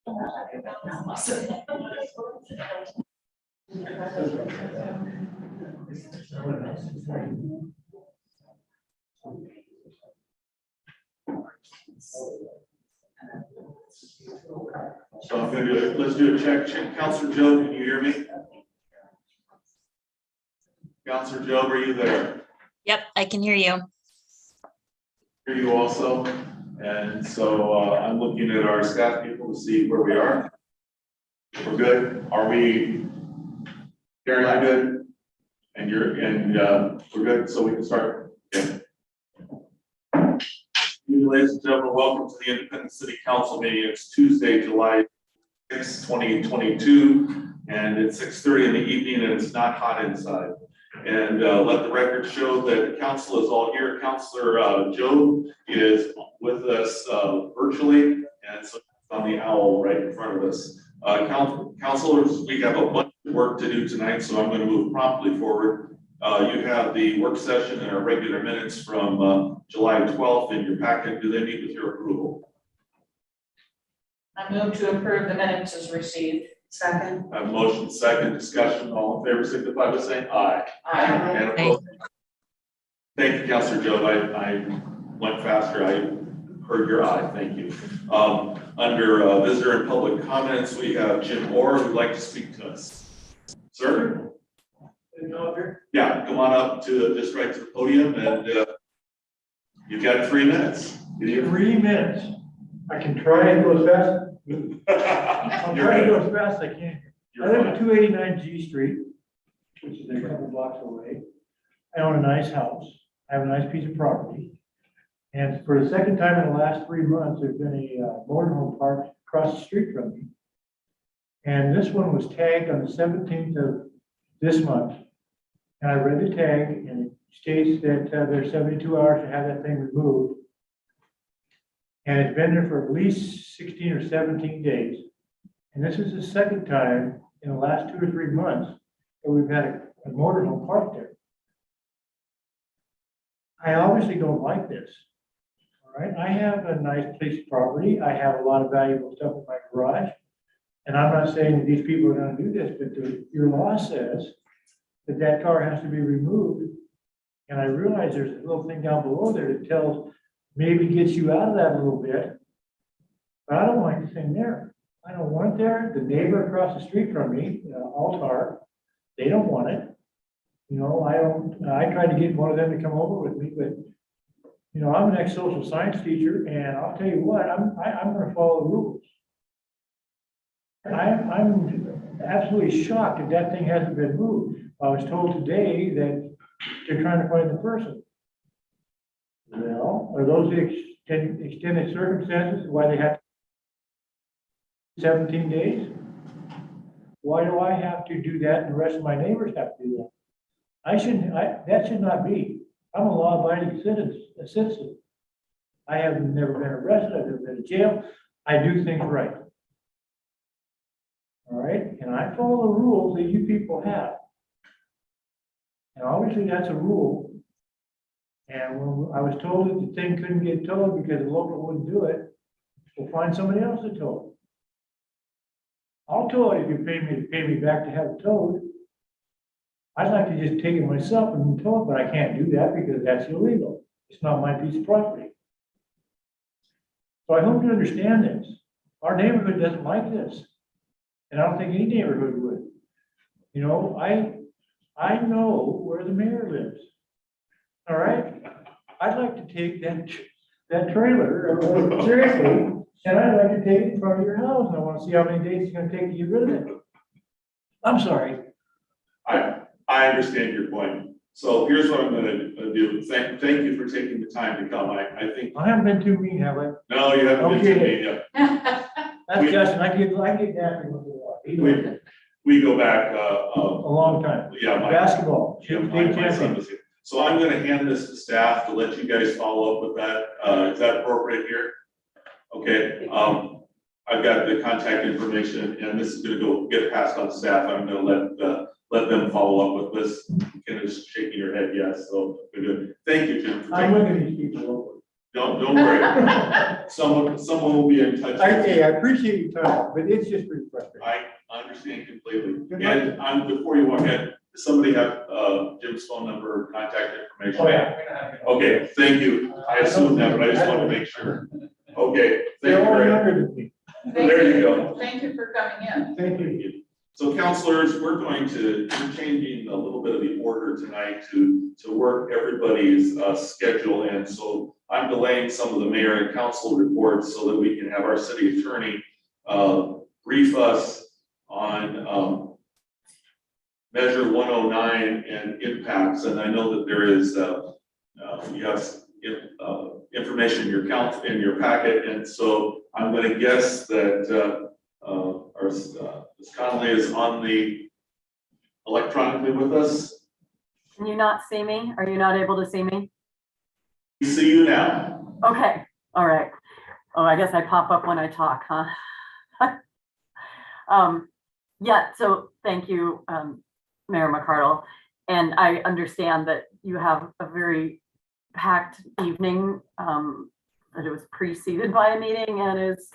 So I'm going to do it. Let's do a check. Counselor Joe, can you hear me? Counselor Joe, are you there? Yep, I can hear you. Hear you also. And so I'm looking at our staff people to see where we are. We're good. Are we, Caroline, good? And we're good, so we can start. Okay. Ladies and gentlemen, welcome to the Independent City Council meeting. It's Tuesday, July 6, 2022, and it's 6:30 in the evening, and it's not hot inside. And let the record show that the council is all here. Councilor Joe is with us virtually, and so on the owl right in front of us. Councilors, we have a bunch of work to do tonight, so I'm going to move promptly forward. You have the work session and our regular minutes from July 12th in your packet. Do they meet with your approval? I move to approve the minutes as received. Second. I have a motion, second discussion. All in favor, signify by saying aye. Aye. And opposed? Thank you, Councilor Joe. I went faster. I heard your aye. Thank you. Under visitor and public comments, we have Jim Orr who'd like to speak to us. Sir? Yeah, come on up to just right to the podium, and you've got 3 minutes. 3 minutes. I can try and go as fast. I'll try to go as fast as I can. I live at 289 G Street, which is a couple blocks away. I own a nice house. I have a nice piece of property. And for the second time in the last 3 months, there's been a motorhome parked across the street from me. And this one was tagged on the 17th of this month. And I read the tag, and it states that there's 72 hours to have that thing removed. And it's been there for at least 16 or 17 days. And this is the second time in the last 2 or 3 months that we've had a motorhome parked there. I obviously don't like this. All right, I have a nice piece of property. I have a lot of valuable stuff in my garage. And I'm not saying that these people are going to do this, but your law says that that car has to be removed. And I realize there's a little thing down below there that tells, maybe gets you out of that a little bit. But I don't want anything there. I don't want it there. The neighbor across the street from me, Altar, they don't want it. You know, I tried to get one of them to come over with me, but you know, I'm an ex-social science teacher, and I'll tell you what, I'm going to follow the rules. I'm absolutely shocked that that thing hasn't been moved. I was told today that they're trying to find the person. Well, are those the extended circumstances why they have 17 days? Why do I have to do that and the rest of my neighbors have to do that? That should not be. I'm a law-abiding citizen. I have never been arrested. I've never been to jail. I do things right. All right, and I follow the rules that you people have. And obviously that's a rule. And when I was told that the thing couldn't get towed because the local wouldn't do it, we'll find somebody else to tow it. I'll tow it if you pay me back to have it towed. I'd like to just take it myself and tow it, but I can't do that because that's illegal. It's not my piece of property. So I hope you understand this. Our neighborhood doesn't like this. And I don't think any neighborhood would. You know, I know where the mayor lives. All right? I'd like to take that trailer, seriously, and I'd like to take it in front of your house, and I want to see how many days it's going to take to get rid of it. I'm sorry. I understand your point. So here's what I'm going to do. Thank you for taking the time to come. I think. I haven't been too mean, have I? No, you haven't been too mean yet. That's Justin. I get nasty with the water. We go back A long time. Yeah, Basketball. my son was here. So I'm going to hand this to staff to let you guys follow up with that. Is that appropriate here? Okay. I've got the contact information, and this is going to get passed on to staff. I'm going to let them follow up with this. Ken is shaking your head, yes. So we're good. Thank you, Jim. I'm looking at these people over. Don't worry. Someone will be in touch. with you. I appreciate your time, but it's just refreshing. I understand completely. And before you walk in, does somebody have Jim's phone number, or contact information? Oh, yeah. Okay, thank you. I assume that, but I just want to make sure. Okay, thank you They're all very much. younger than me. There you go. Thank you for coming in. Thank you. So counselors, we're going to, we're changing a little bit of the order tonight to work everybody's schedule in. So I'm delaying some of the mayor and council reports so that we can have our city attorney brief us on Measure 109 and impacts. And I know that there is, you have information in your packet. And so I'm going to guess that Ms. Connolly is on the electronically with us. Can you not see me? Are you not able to see me? We see you now. Okay, all right. Oh, I guess I pop up when I talk, huh? Yeah, so thank you, Mayor McCardle. And I understand that you have a very packed evening, that it was preceded by a meeting and is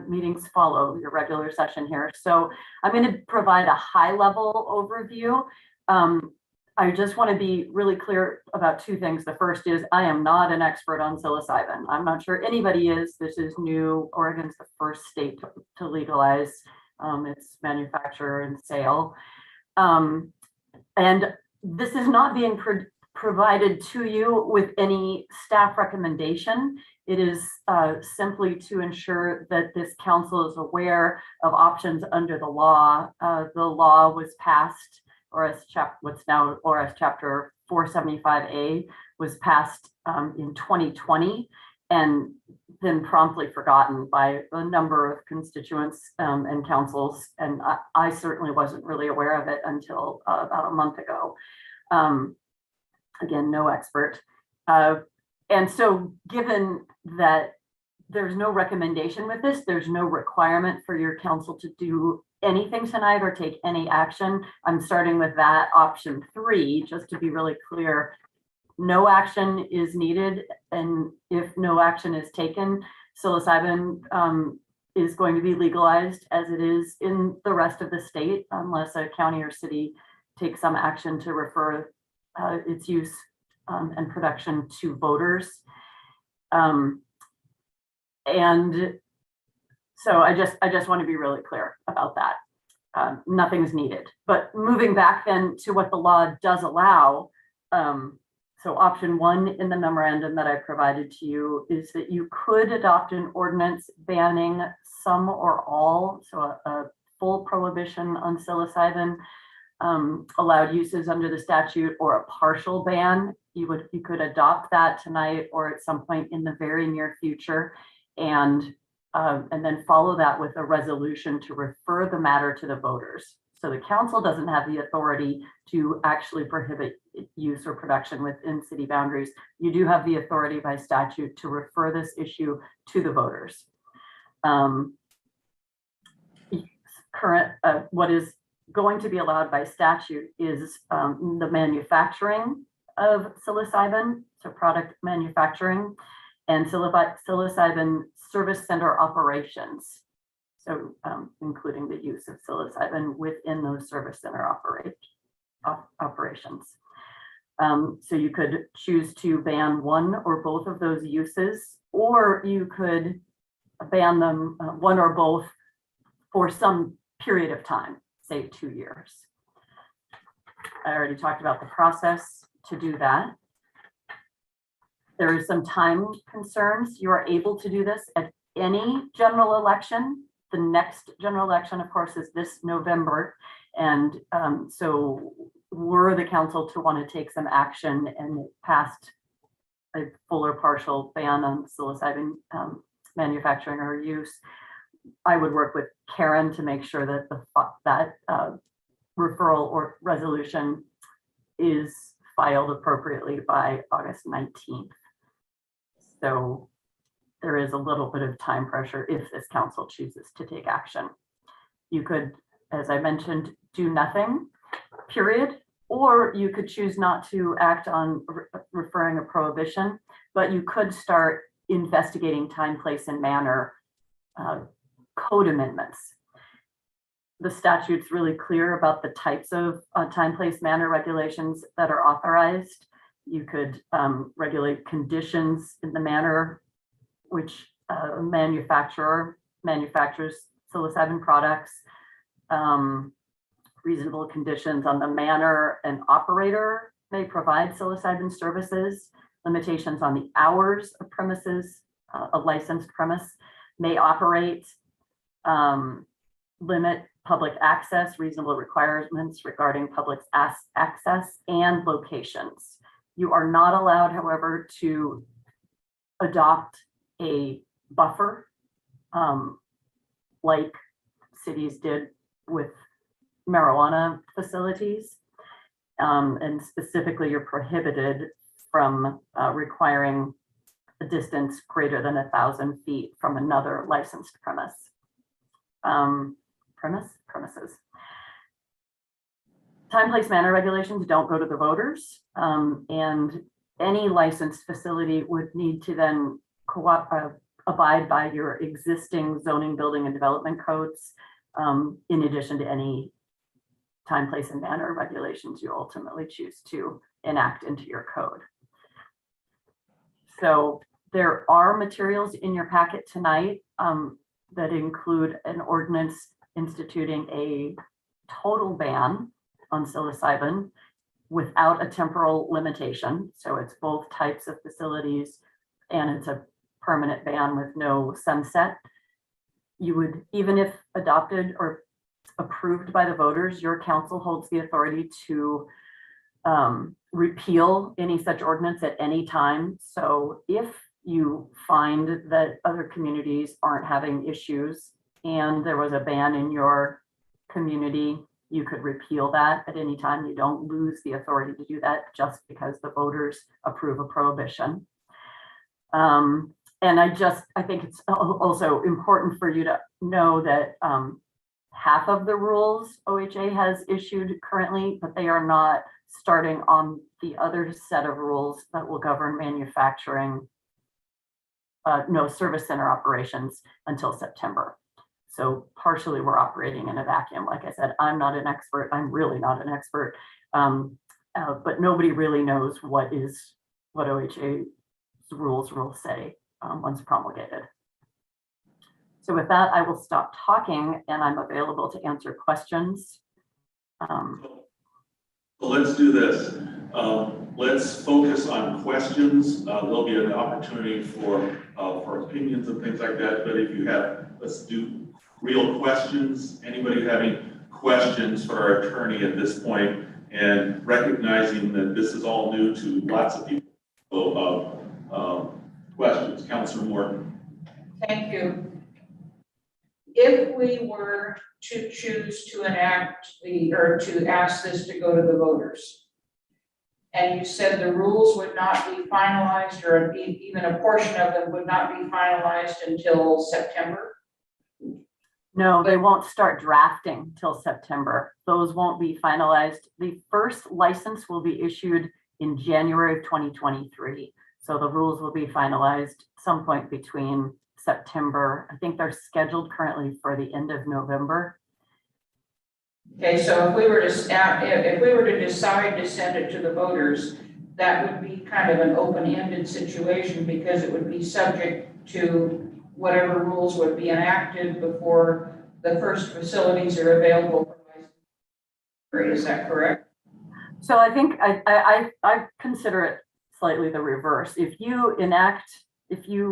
meetings follow your regular session here. So I'm going to provide a high level overview. I just want to be really clear about two things. The first is I am not an expert on psilocybin. I'm not sure anybody is. This is new. Oregon's the first state to legalize its manufacture and sale. And this is not being provided to you with any staff recommendation. It is simply to ensure that this council is aware of options under the law. The law was passed, what's now ORS Chapter 475A was passed in 2020 and then promptly forgotten by a number of constituents and councils. And I certainly wasn't really aware of it until about a month ago. Again, no expert. And so given that there's no recommendation with this, there's no requirement for your council to do anything tonight or take any action. I'm starting with that option 3, just to be really clear. No action is needed. And if no action is taken, psilocybin is going to be legalized as it is in the rest of the state, unless a county or city takes some action to refer its use and production to voters. And so I just want to be really clear about that. Nothing's needed. But moving back then to what the law does allow, so option 1 in the memorandum that I provided to you is that you could adopt an ordinance banning some or all, so a full prohibition on psilocybin, allowed uses under the statute, or a partial ban. You could adopt that tonight or at some point in the very near future, and then follow that with a resolution to refer the matter to the voters. So the council doesn't have the authority to actually prohibit use or production within city boundaries. You do have the authority by statute to refer this issue to the voters. What is going to be allowed by statute is the manufacturing of psilocybin, so product manufacturing, and psilocybin service center operations. So including the use of psilocybin within those service center operations. So you could choose to ban one or both of those uses, or you could ban them one or both for some period of time, say 2 years. I already talked about the process to do that. There is some time concerns. You are able to do this at any general election. The next general election, of course, is this November. And so were the council to want to take some action and passed a full or partial ban on psilocybin manufacturing or use, I would work with Karen to make sure that that referral or resolution is filed appropriately by August 19th. So there is a little bit of time pressure if this council chooses to take action. You could, as I mentioned, do nothing, period, or you could choose not to act on referring a prohibition. but you could start investigating time, place, and manner code amendments. The statute's really clear about the types of time, place, manner regulations that are authorized. You could regulate conditions in the manner which manufacturers psilocybin products, reasonable conditions on the manner an operator may provide psilocybin services, limitations on the hours of premises a licensed premise may operate, limit public access, reasonable requirements regarding public access and locations. You are not allowed, however, to adopt a buffer like cities did with marijuana facilities. And specifically, you're prohibited from requiring a distance greater than 1,000 feet from another licensed premises. Time, place, manner regulations don't go to the voters, and any licensed facility would need to then abide by your existing zoning, building, and development codes, in addition to any time, place, and manner regulations you ultimately choose to enact into your code. So there are materials in your packet tonight that include an ordinance instituting a total ban on psilocybin without a temporal limitation. So it's both types of facilities and it's a permanent ban with no sunset. You would, even if adopted or approved by the voters, your council holds the authority to repeal any such ordinance at any time. So if you find that other communities aren't having issues and there was a ban in your community, you could repeal that at any time. You don't lose the authority to do that just because the voters approve a prohibition. And I think it's also important for you to know that half of the rules OHA has issued currently, but they are not starting on the other set of rules that will govern manufacturing, service center operations until September. So partially we're operating in a vacuum. Like I said, I'm not an expert. I'm really not an expert, but nobody really knows what OHA's rules say once promulgated. So with that, I will stop talking and I'm available to answer questions. So let's do this. Let's focus on questions. There'll be an opportunity for opinions and things like that. But if you have, let's do real questions. Anybody having questions for our attorney at this point, and recognizing that this is all new to lots of people. So, questions, Councilor Morton. Thank you. If we were to choose to to ask this to go to the voters, and you said the rules would not be finalized, or even a portion of them would not be finalized until September? No, they won't start drafting till September. Those won't be finalized. The first license will be issued in January of 2023. So the rules will be finalized some point between September. I think they're scheduled currently for the end of November. Okay, so if we were to decide to send it to the voters, that would be kind of an open-ended situation because it would be subject to whatever rules would be enacted before the first facilities are available. Is that correct? So I think I consider it slightly the reverse. If you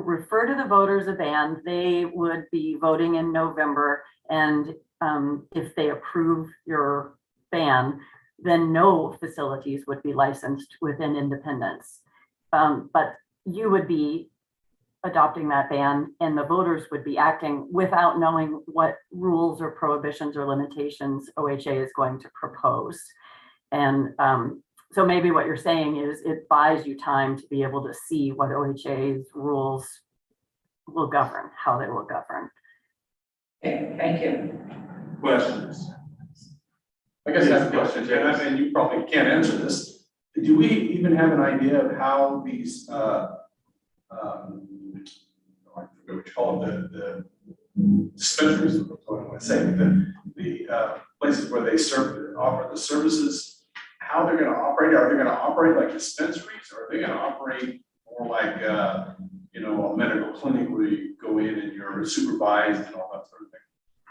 refer to the voters a ban, they would be voting in November, and if they approve your ban, then no facilities would be licensed within Independence. But you would be adopting that ban, and the voters would be acting without knowing what rules or prohibitions or limitations OHA is going to propose. And so maybe what you're saying is it buys you time to be able to see what OHA's rules will govern, how they will govern. Okay, thank you. Questions? I guess that's the question, and you probably can't answer this. Do we even have an idea of how these I forget what you call it, the dispensaries, is what I want to say, the places where they offer the services, how they're going to operate. Are they going to operate like dispensaries, or are they going to operate more like, a medical clinic where you go in and you're supervised and all that sort of thing?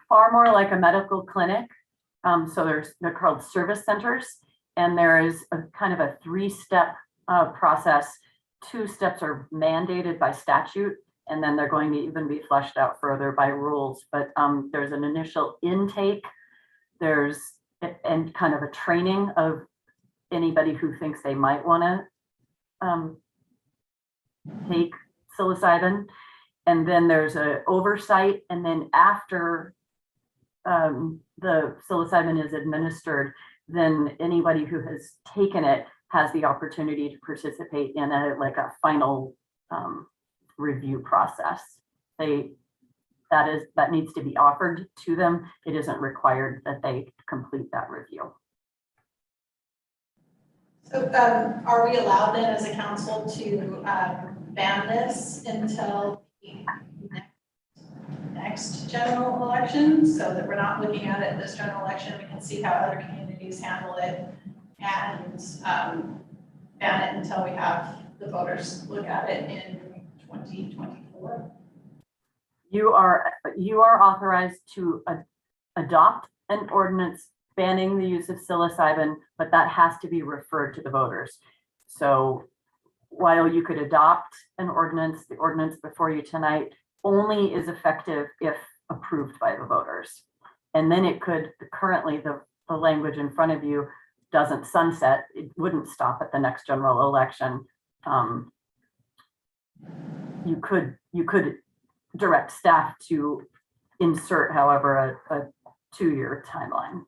Far more like a medical clinic. So they're called service centers, and there is a kind of a 3-step process. 2 steps are mandated by statute, and then they're going to even be fleshed out further by rules. But there's an initial intake, and kind of a training of anybody who thinks they might want to take psilocybin. And then there's an oversight, and then after the psilocybin is administered, then anybody who has taken it has the opportunity to participate in a final review process. That needs to be offered to them. It isn't required that they complete that review. So are we allowed then as a council to ban this until the next general election, so that we're not looking at it this general election? We can see how other communities handle it and ban it until we have the voters look at it in 2024. You are authorized to adopt an ordinance banning the use of psilocybin, but that has to be referred to the voters. So while you could adopt an ordinance, the ordinance before you tonight only is effective if approved by the voters. And then it could, currently the language in front of you doesn't sunset. It wouldn't stop at the next general election. You could direct staff to insert, however, a 2-year timeline.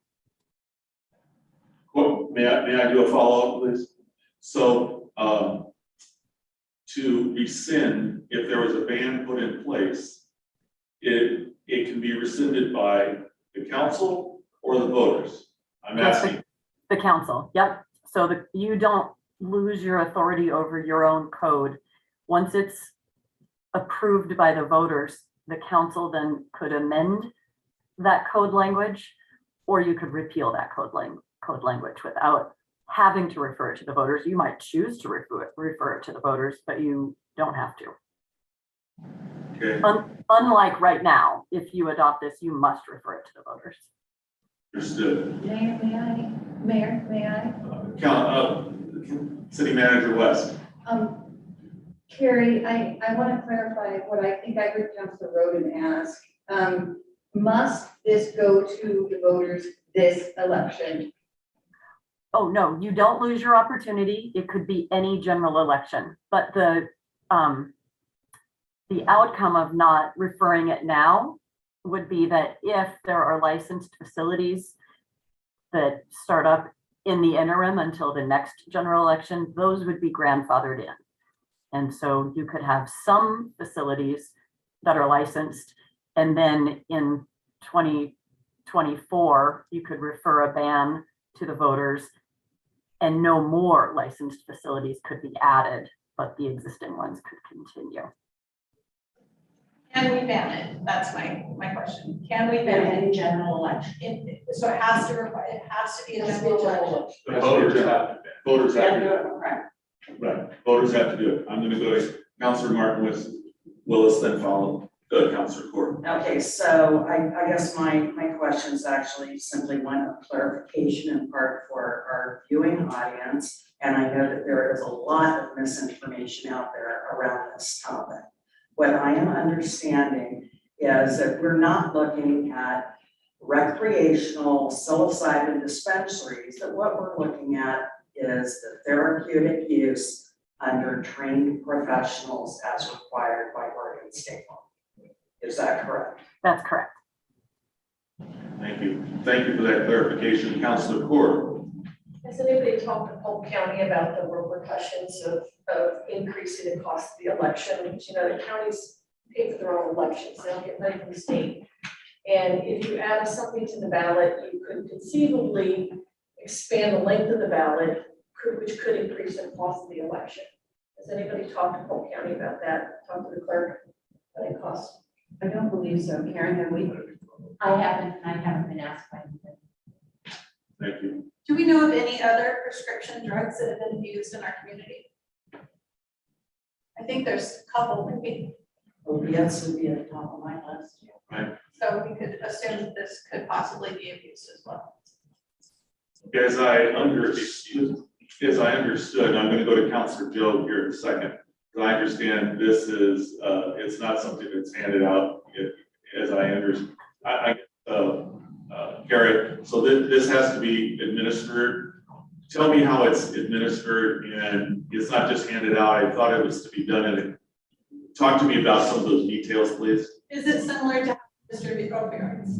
Well, may I do a follow-up, please? So, to rescind, if there was a ban put in place, it can be rescinded by the council or the voters? I'm asking. The council, yep. So you don't lose your authority over your own code. Once it's approved by the voters, the council then could amend that code language, or you could repeal that code language without having to refer it to the voters. You might choose to refer it to the voters, but you don't have to. Okay, Unlike right now, if you adopt this, you must refer it to the voters. understood. Mayor, may I? City Manager West. Carrie, I want to clarify what I think I heard Councilor Roden ask. Must this go to the voters this election? Oh, no, you don't lose your opportunity. It could be any general election, but the outcome of not referring it now would be that if there are licensed facilities that start up in the interim until the next general election, those would be grandfathered in. And so you could have some facilities that are licensed, and then in 2024, you could refer a ban to the voters, and no more licensed facilities could be added, but the existing ones could continue. Can we ban it? That's my question. Can we ban it? In general election. So it has to be a general election. The voters have to do it. Right, voters have to do it. I'm gonna go to Councilor Martin Willis, then follow Councilor Court. Okay, so I guess my questions actually simply one of clarification in part for our viewing audience. And I know that there is a lot of misinformation out there around this topic. What I am understanding is that we're not looking at recreational psilocybin dispensaries, that what we're looking at is the therapeutic use under trained professionals as required by Oregon state law. Is that correct? That's correct. Thank you. Thank you for that clarification, Councilor Court. Has anybody talked to Polk County about the repercussions of increasing the cost of the election? Because, you know, the counties pay for their own elections, they don't get money from the state. And if you add something to the ballot, you could conceivably expand the length of the ballot, which could increase the cost of the election. Has anybody talked to Polk County about that? Talked to the clerk? What it costs? I don't believe so. Karen, have we? I haven't been asked by anybody. Thank you. Do we know of any other prescription drugs that have been used in our community? I think there's a couple, maybe, Opiates would be at the top of my list. so we could assume that this could possibly be abused as well. As I understood, I'm gonna go to Counselor Joe here in a second. As I understand, this is, it's not something that's handed out, as I understand. Garrett, so this has to be administered. Tell me how it's administered, and it's not just handed out. I thought it was to be done in a, talk to me about some of those details, please. Is it similar to how we distribute opioids?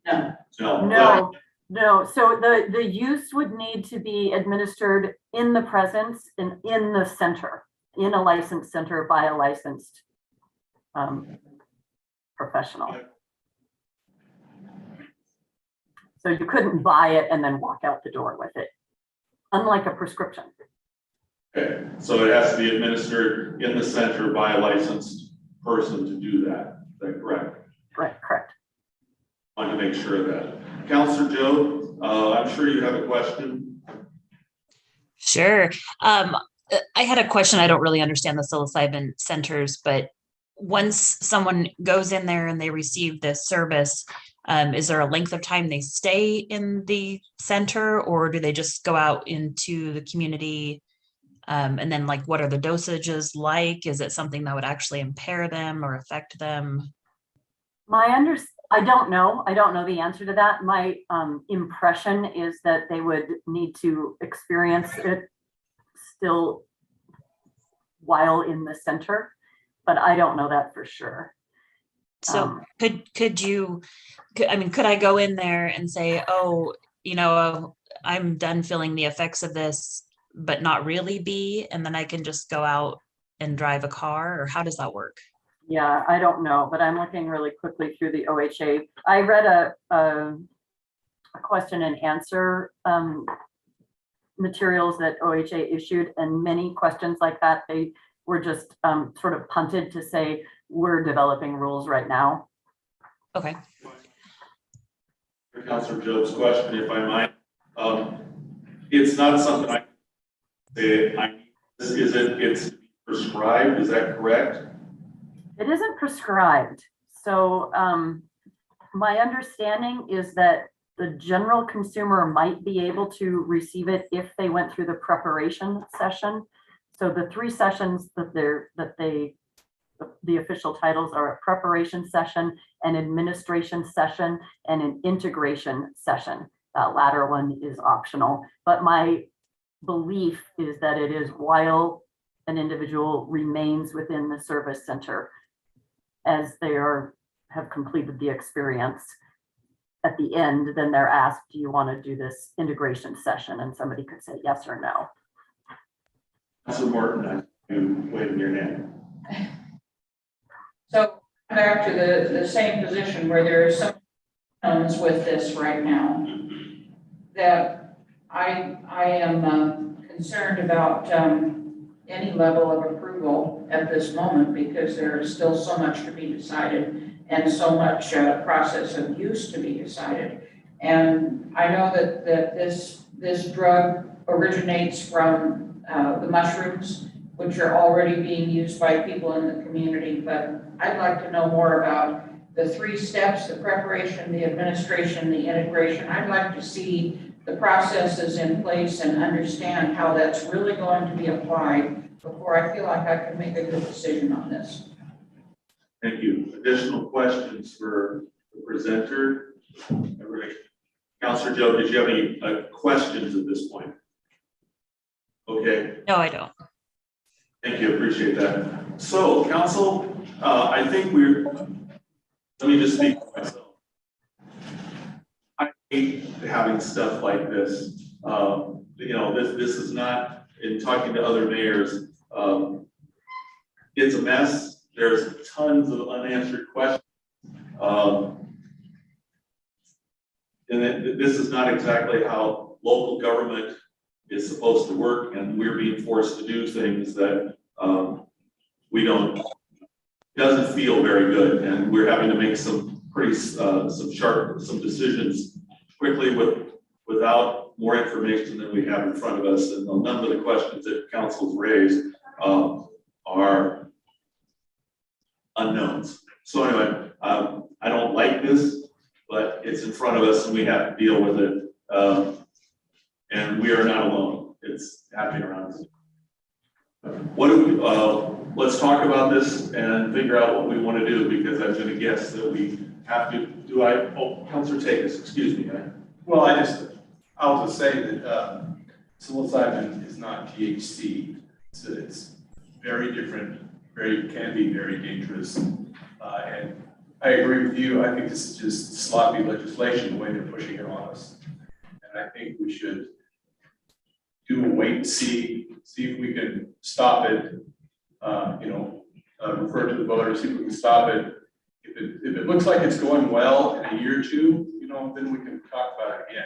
No, No. No, so the use would need to be administered in the presence and in the center, in a licensed center by a licensed professional. So you couldn't buy it and then walk out the door with it, unlike a prescription. Okay, so it has to be administered in the center by a licensed person to do that. Is that correct? Right, correct. I want to make sure of that. Counselor Joe, I'm sure you have a question. Sure. I had a question. I don't really understand the psilocybin centers, but once someone goes in there and they receive this service, is there a length of time they stay in the center, or do they just go out into the community? And then, like, what are the dosages like? Is it something that would actually impair them or affect them? I don't know. I don't know the answer to that. My impression is that they would need to experience it still while in the center, but I don't know that for sure. So could I go in there and say, oh, I'm done feeling the effects of this, but not really be, and then I can just go out and drive a car, or how does that work? Yeah, I don't know, but I'm looking really quickly through the OHA. I read a question and answer materials that OHA issued, and many questions like that, they were just sort of punted to say, we're developing rules right now. Okay. Counselor Job's question, if I might. It's not something I say, it's prescribed, is that correct? It isn't prescribed. So my understanding is that the general consumer might be able to receive it if they went through the preparation session. So the 3 sessions the official titles are a preparation session, an administration session, and an integration session. That latter one is optional, but my belief is that it is while an individual remains within the service center as they have completed the experience. At the end, then they're asked, do you want to do this integration session? And somebody could say yes or no. Counselor Morton, you waving your hand. So back to the same position where there are some unknowns with this right now, that I am concerned about any level of approval at this moment, because there is still so much to be decided and so much process of use to be decided. And I know that this drug originates from the mushrooms, which are already being used by people in the community, but I'd like to know more about the 3 steps, the preparation, the administration, the integration. I'd like to see the processes in place and understand how that's really going to be applied before I feel like I can make a good decision on this. Thank you. Additional questions for the presenter? Counselor Joe, did you have any questions at this point? Okay. No, I don't. Thank you, appreciate that. So, council, I think let me just speak for myself. I hate having stuff like this. This is not, in talking to other mayors, it's a mess. There's tons of unanswered questions. And this is not exactly how local government is supposed to work, and we're being forced to do things that we don't, doesn't feel very good, and we're having to make some pretty some decisions quickly without more information than we have in front of us, and a number of the questions that council's raised are unknowns. So anyway, I don't like this, but it's in front of us and we have to deal with it. And we are not alone. It's happening around us. What do we, let's talk about this and figure out what we want to do, because I'm going to guess that we have to, Councilor Takis, excuse me. Well, I'll just say that psilocybin is not THC. It's very different, can be very dangerous. And I agree with you. I think this is just sloppy legislation, the way they're pushing it on us. And I think we should do a wait and see if we can stop it, refer to the voters, see if we can stop it. If it looks like it's going well in a year or two, then we can talk about it again.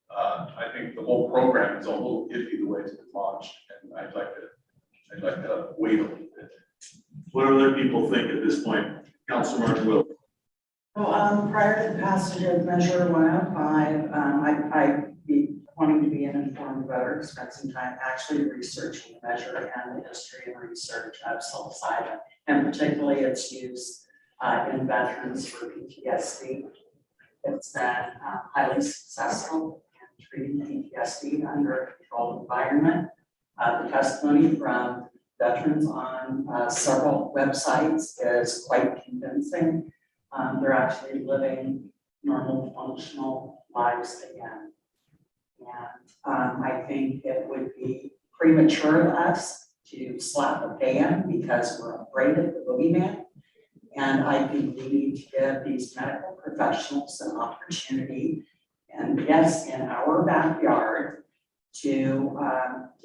But I think the whole program is a little iffy the way it's been launched, and I'd like to wait a little bit. What do other people think at this point? Councilor Martin Will. Well, prior to the passage of Measure 105, I'd be wanting to be an informed voter, spend some time actually researching the measure and the history and research of psilocybin, and particularly its use in veterans for PTSD. It's been highly successful in treating PTSD under a controlled environment. The testimony from veterans on several websites is quite convincing. They're actually living normal, functional lives again. And I think it would be premature of us to slap a ban because we're afraid of the boogeyman. And I think we need to give these medical professionals an opportunity, and yes, in our backyard, to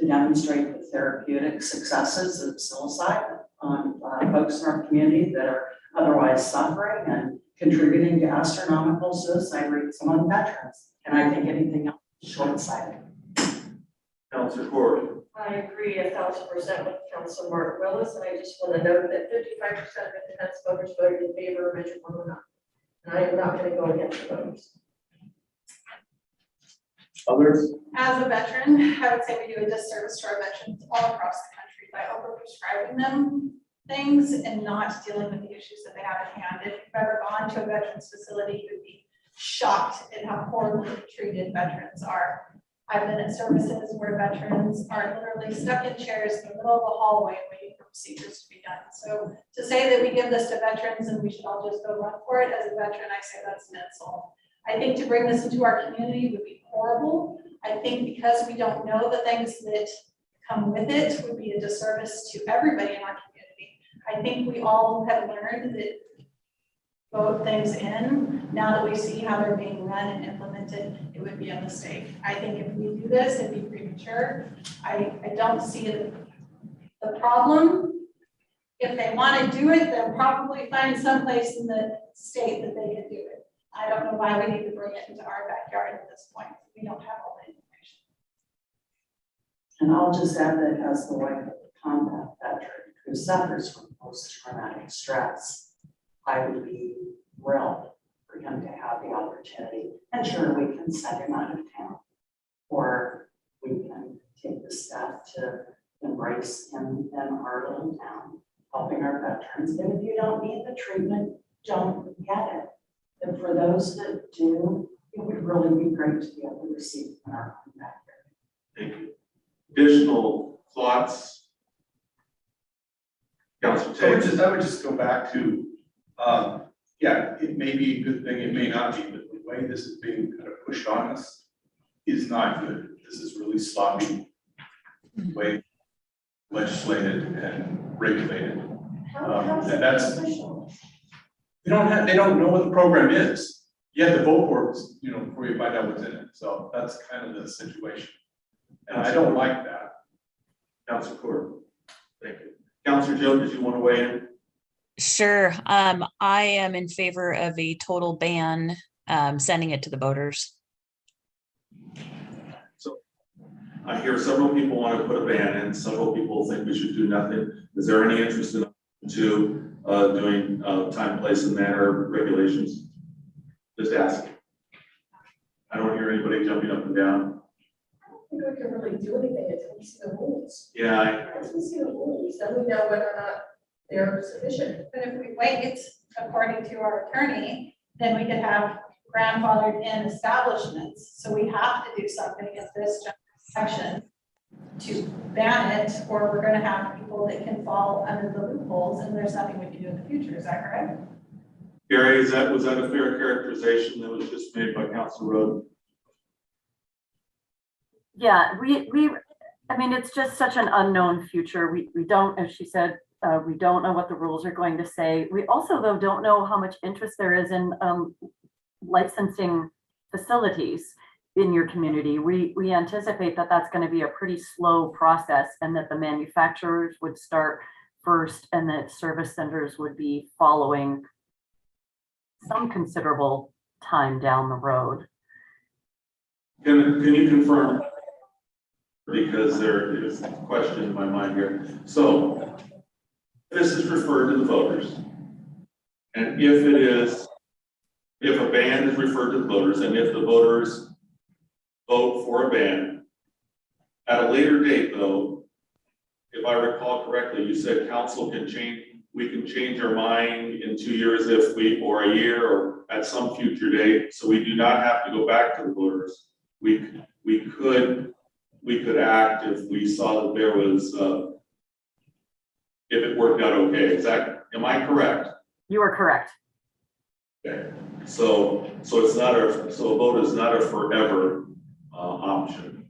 demonstrate the therapeutic successes of psilocybin on folks in our community that are otherwise suffering and contributing to astronomical suicide rates among veterans. And I think anything else is short-sighted. Councilor Corey. I agree 1,000% with Councilor Martin Willis, and I just want to note that 55% of independent voters voted in favor of Measure 109. And I am not going to go against the voters. Others? As a veteran, I would say we do a disservice to our veterans all across the country by over-prescribing them things and not dealing with the issues that they have at hand. If you've ever gone to a veterans facility, you would be shocked at how horribly treated veterans are. I've been at services where veterans are literally stuck in chairs in the middle of a hallway waiting for procedures to be done. So to say that we give this to veterans and we should all just go run for it, as a veteran, I say that's an insult. I think to bring this into our community would be horrible. I think because we don't know the things that come with it would be a disservice to everybody in our community. I think we all have learned that vote things in, now that we see how they're being run and implemented, it would be a mistake. I think if we do this, it'd be premature. I don't see the problem. If they want to do it, they'll probably find someplace in the state that they can do it. I don't know why we need to bring it into our backyard at this point. We don't have all the information. And I'll just add that as the wife of a combat veteran who suffers from post-traumatic stress, I would be thrilled for him to have the opportunity. And sure, we can send him out of town, or we can take the step to embrace him in our little town, helping our veterans. And if you don't need the treatment, don't get it. And for those that do, it would really be great to be able to receive it in our own backyard. Thank you. Additional thoughts? Councilor Takis. I would just go back to, yeah, it may be a good thing, it may not be, but the way this is being kind of pushed on us is not good. This is really sloppy way legislated and regulated. And that's, they don't know what the program is. You have to vote for it, before you find out what's in it. So that's kind of the situation. And I don't like that. Councilor Corey. Thank you. Councilor Joe, did you want to weigh in? Sure. I am in favor of a total ban, sending it to the voters. So I hear several people want to put a ban in, several people think we should do nothing. Is there any interest in doing time, place, and manner regulations? Just ask. I don't hear anybody jumping up and down. I don't think we can really do anything until we see the rules. Yeah, Once we see the rules, then we know whether or not they're sufficient. But if we wait, according to our attorney, then we could have grandfathered in establishments. So we have to do something in this section to ban it, or we're gonna have people that can fall under the loopholes, and there's nothing we can do in the future. Is that correct? Gary, was that a fair characterization that was just made by Council Road? Yeah, I mean, it's just such an unknown future. We don't, as she said, we don't know what the rules are going to say. We also, though, don't know how much interest there is in licensing facilities in your community. We anticipate that that's going to be a pretty slow process, and that the manufacturers would start first and that service centers would be following some considerable time down the road. Can you confirm? Because there is a question in my mind here. So this is referred to the voters. And if a ban is referred to the voters, and if the voters vote for a ban, at a later date though, if I recall correctly, you said council can change, we can change our mind in 2 years or a year, or at some future date. So we do not have to go back to the voters. We could act if we saw that there was, if it worked out okay. Am I correct? You are correct. Okay, so a vote is not a forever option.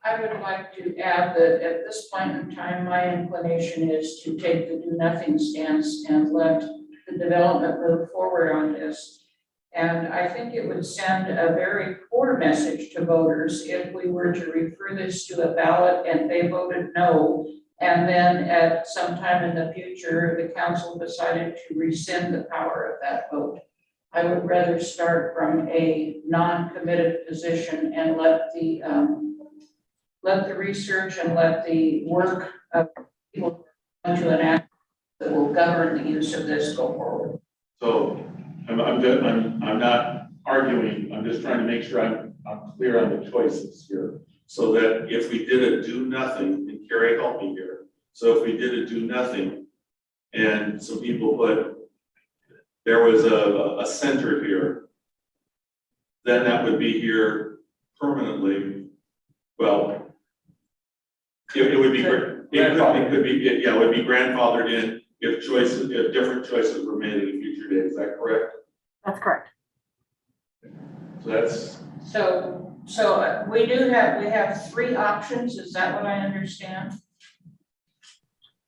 I would like to add that at this point in time, my inclination is to take the do nothing stance and let the development move forward on this. And I think it would send a very poor message to voters if we were to refer this to a ballot and they voted no, and then at some time in the future, the council decided to rescind the power of that vote. I would rather start from a non-committed position and let the research and let the work of people into an act that will govern the use of this go forward. So I'm not arguing, I'm just trying to make sure I'm clear on the choices here. So that if we did a do nothing, and Carrie help me here. So if we did a do nothing, and some people put, there was a center here, then that would be here permanently. Well, it would be, it could be, yeah, it would be grandfathered in if different choices were made at a future date. Is that correct? That's correct. So that's. So we have 3 options. Is that what I understand?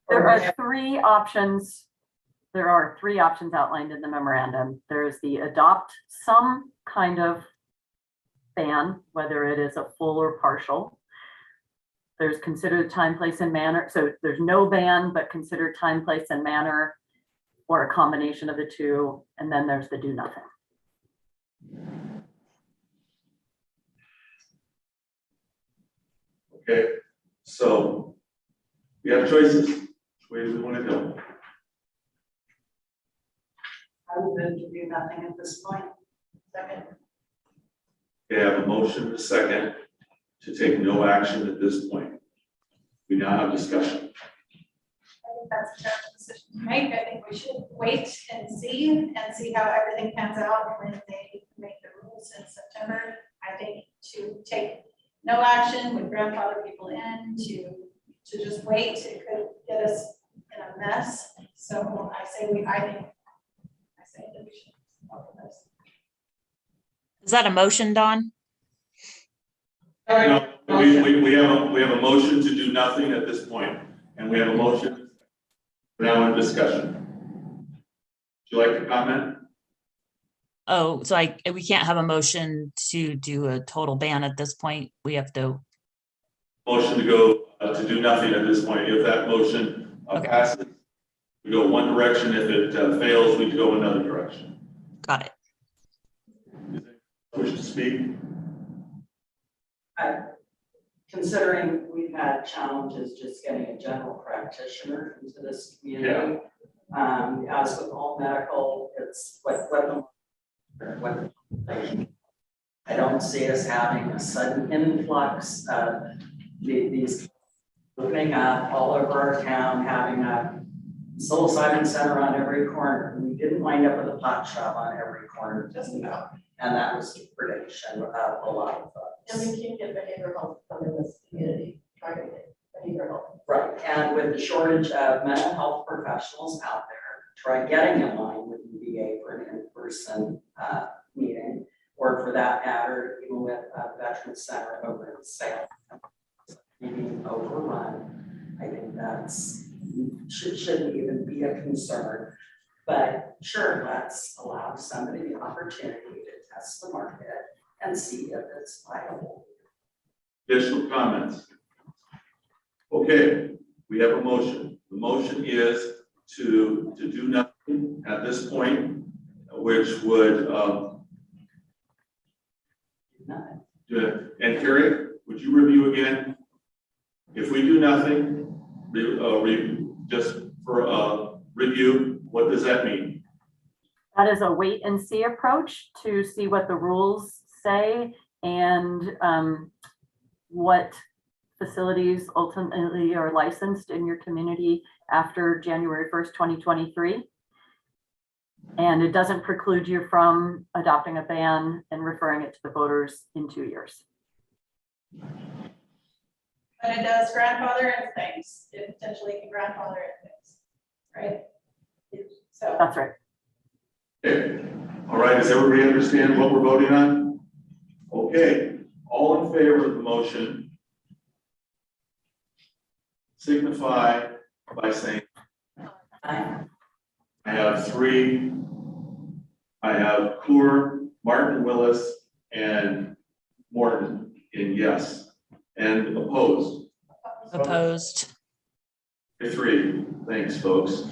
There are 3 options. There are 3 options outlined in the memorandum. There's the adopt some kind of ban, whether it is a full or partial. There's considered time, place, and manner. So there's no ban, but consider time, place, and manner, or a combination of the 2. And then there's the do nothing. Okay, so we have choices. Which way do we want to go? I would move to do nothing at this point. Second. Okay, I have a motion, a second, to take no action at this point. We now have discussion. I think that's a fair decision to make. I think we should wait and see how everything pans out when they make the rules in September. I think to take no action would grandfather people in, to just wait, it could get us in a mess. So I say that we should help with this. Is that a motion, Dawn? No, we have a motion to do nothing at this point, and we have a motion now in discussion. Would you like to comment? Oh, so we can't have a motion to do a total ban at this point. We have to. Motion to go to do nothing at this point. If that motion passes, we go one direction. If it fails, we go another direction. Got it. Wish to speak? considering we've had challenges just getting a general practitioner into this community. As with all medical, it's what I don't see us having a sudden influx of these opening up all over our town, having a psilocybin center on every corner. We didn't wind up with a pot shop on every corner, just about. And that was the prediction of a lot of And folks. we can't get behavioral health to come in this community, trying to get behavioral health. Right, and with the shortage of mental health professionals out there, try getting in line with UVA for an in-person meeting, or for that matter, even with a veteran center over in Salem, being overrun. I think shouldn't even be a concern. But sure, let's allow somebody the opportunity to test the market and see if it's viable. Additional comments? Okay, we have a motion. The motion is to do nothing at this point, which would, and Carrie, would you review again? If we do nothing, just for review, what does that mean? That is a wait and see approach to see what the rules say and what facilities ultimately are licensed in your community after January 1st, 2023. And it doesn't preclude you from adopting a ban and referring it to the voters in 2 years. But it does grandfather in things, it potentially can grandfather in things, right? So. That's right. Okay, all right, does everybody understand what we're voting on? Okay, all in favor of the motion signify by saying Aye. I have 3. I have Coeur, Martin Willis, and Morton in yes. And opposed? Opposed. 3. Thanks, folks.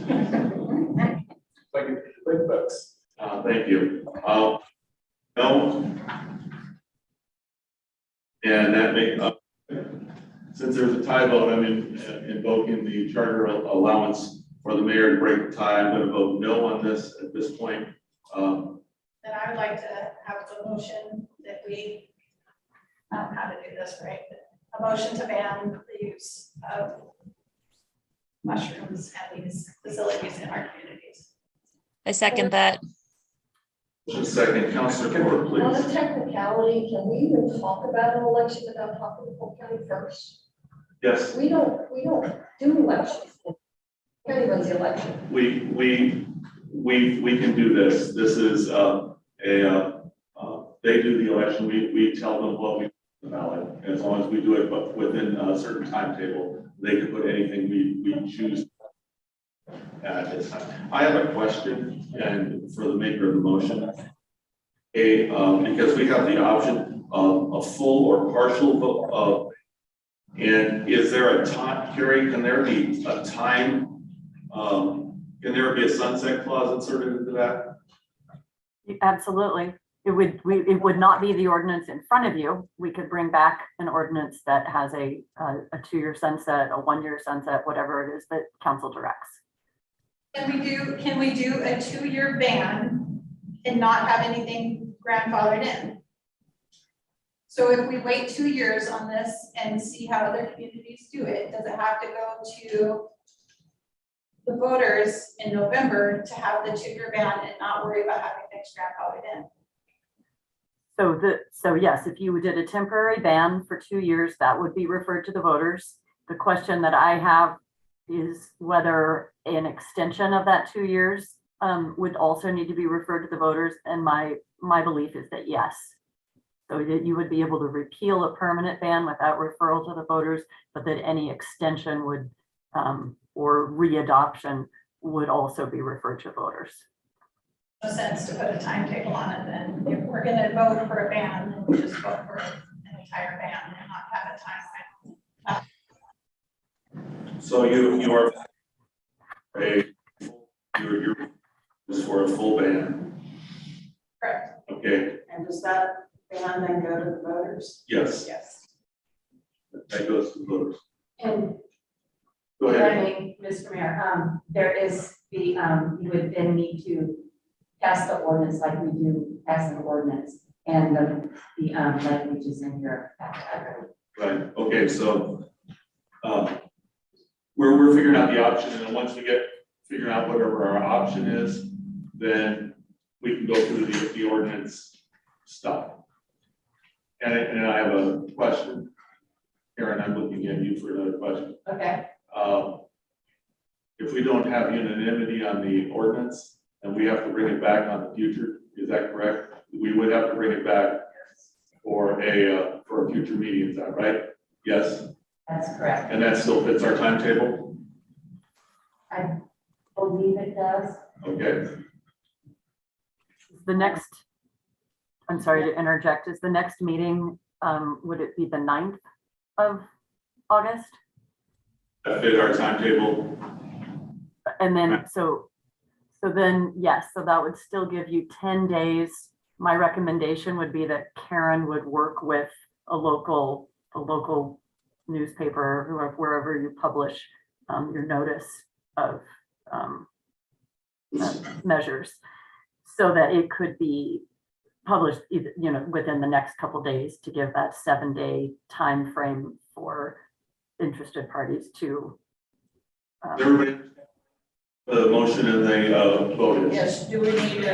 Like folks. Thank you. No. And that may, since there's a tie vote, I'm invoking the charter allowance for the mayor to break the tie. I'm going to vote no on this at this point. Then I would like to have a motion that we, how to do this, right? A motion to ban the use of mushrooms at these facilities in our communities. I second that. Just a second, Councilor Court, On please. a technicality, can we even talk about an election without talking to Polk County first? Yes, We don't do elections. County runs the election. we can do this. This is they do the election. We tell them what we ballot. As long as we do it, but within a certain timetable, they can put anything we choose at this time. I have a question, and for the maker of the motion, because we have the option of a full or partial vote. And is there a time, Carrie? Can there be a time? Can there be a sunset clause inserted into that? Absolutely. It would not be the ordinance in front of you. We could bring back an ordinance that has a 2-year sunset, a 1-year sunset, whatever it is that council directs. Can we do a 2-year ban and not have anything grandfathered in? So if we wait 2 years on this and see how other communities do it, does it have to go to the voters in November to have the 2-year ban and not worry about having things grandfathered in? So yes, if you did a temporary ban for 2 years, that would be referred to the voters. The question that I have is whether an extension of that 2 years would also need to be referred to the voters. And my belief is that yes. So that you would be able to repeal a permanent ban without referral to the voters, but that any extension would or readoption would also be referred to voters. No sense to put a timetable on it then. If we're gonna vote for a ban, then we just vote for an entire ban and not have a timeline. So you are you're for a full ban. Correct. Okay, And does that ban then go to the voters? yes. Yes. that goes to the voters. And Go if ahead. I may, Mr. Mayor, there is the, you would then need to pass the ordinance like we do pass an ordinance. And the language is in your packet. Right, okay, so, we're figuring out the option, and then once we get, figure out whatever our option is, then we can go through the ordinance stuff. And I have a question. Karen, I'm looking at you for another question. Okay. If we don't have unanimity on the ordinance, and we have to bring it back on the future, is that correct? We would have to bring it back for a future meeting, is that right? Yes, That's correct. and that still fits our timetable? I believe it does. Okay, The next, I'm sorry to interject, is the next meeting, would it be the 9th of August? that fit our timetable. And then, so then, yes, so that would still give you 10 days. My recommendation would be that Karen would work with a local newspaper, whoever, wherever you publish your notice of measures, so that it could be published, either, within the next couple days, to give that 7-day time frame for interested parties to. Everybody, the motion and the vote is. Yes, do we need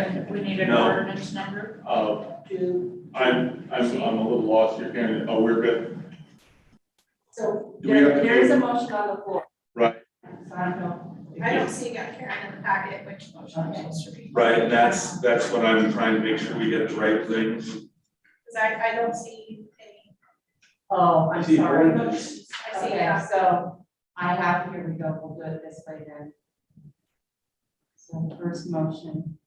an No. ordinance number to? I'm a little lost here, Karen. Oh, we're good. So Do we have to there is do- a motion on the floor. Right. So I don't know. I don't see Karen in the packet, which motion I'm supposed to read. Right, and that's what I'm trying to make sure we get the right things. Because I don't see any, Oh, I'm See, sorry. ordinance. I see Okay, that. so I have, here we go, we'll do it this way then. So the first motion,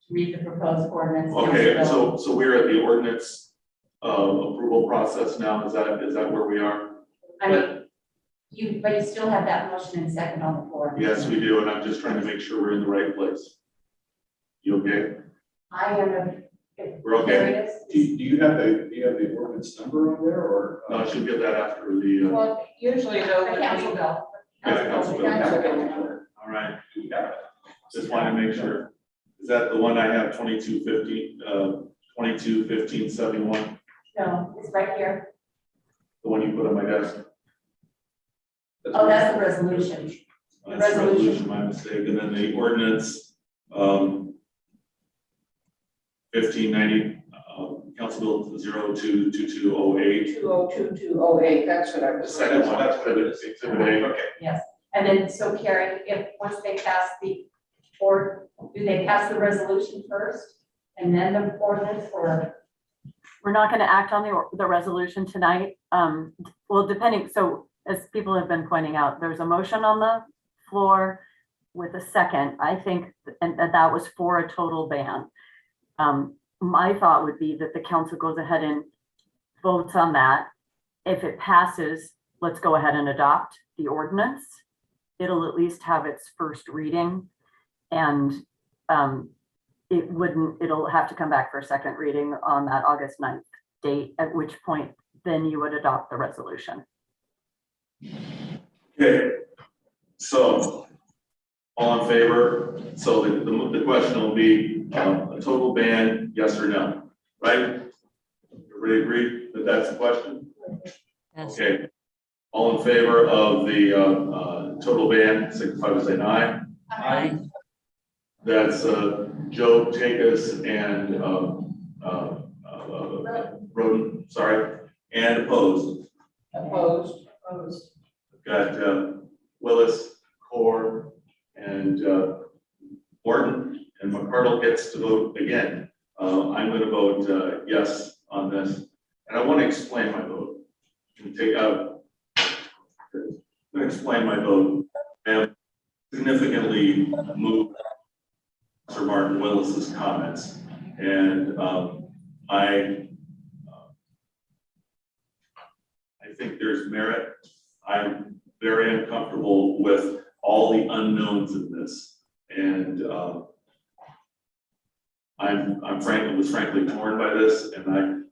to read the proposed ordinance. Okay, Council so we're at the ordinance approval process now. Is that where we are? Bill. I mean, but you still have that motion and second on the floor. Yes, we do, and I'm just trying to make sure we're in the right place. You okay? I am, We're okay? There it Do is. you have the ordinance number on there, or? No, I should get that after the, Well, usually though, The when council we, bill. Yeah, council bill. Council bill. all right, Do we have it? just want to make sure. Is that the one I have, 221571, No, it's right here. the one you put on my desk? Oh, that's the resolution. That's the resolution, my mistake, and then the ordinance, 1590, Council Bill 022208. 202208, that's what I The was. second one, that's what it is, Exhibit A. Yes. And then, so Karen, once they pass or do they pass the resolution first and then the ordinance, or? We're not going to act on the resolution tonight. Well, depending, so as people have been pointing out, there's a motion on the floor with a second, I think, and that was for a total ban. My thought would be that the council goes ahead and votes on that. If it passes, let's go ahead and adopt the ordinance. It'll at least have its first reading, and it'll have to come back for a second reading on that August 9th date, at which point then you would adopt the resolution. Okay, so, all in favor? So the question will be, a total ban, yes or no, right? Everybody agree that that's the question? Yes. Okay, all in favor of the, total ban, signify by saying aye. Aye. That's, Joe, Takus, and, Roden, sorry, and opposed. Opposed. Got, Willis, Core, and, Morton, and McCardle gets to vote again. I'm gonna vote, yes on this, and I want to explain my vote. I'm gonna explain my vote. I have significantly moved Sir Martin Willis's comments, and I think there's merit. I'm very uncomfortable with all the unknowns in this, and was frankly torn by this, and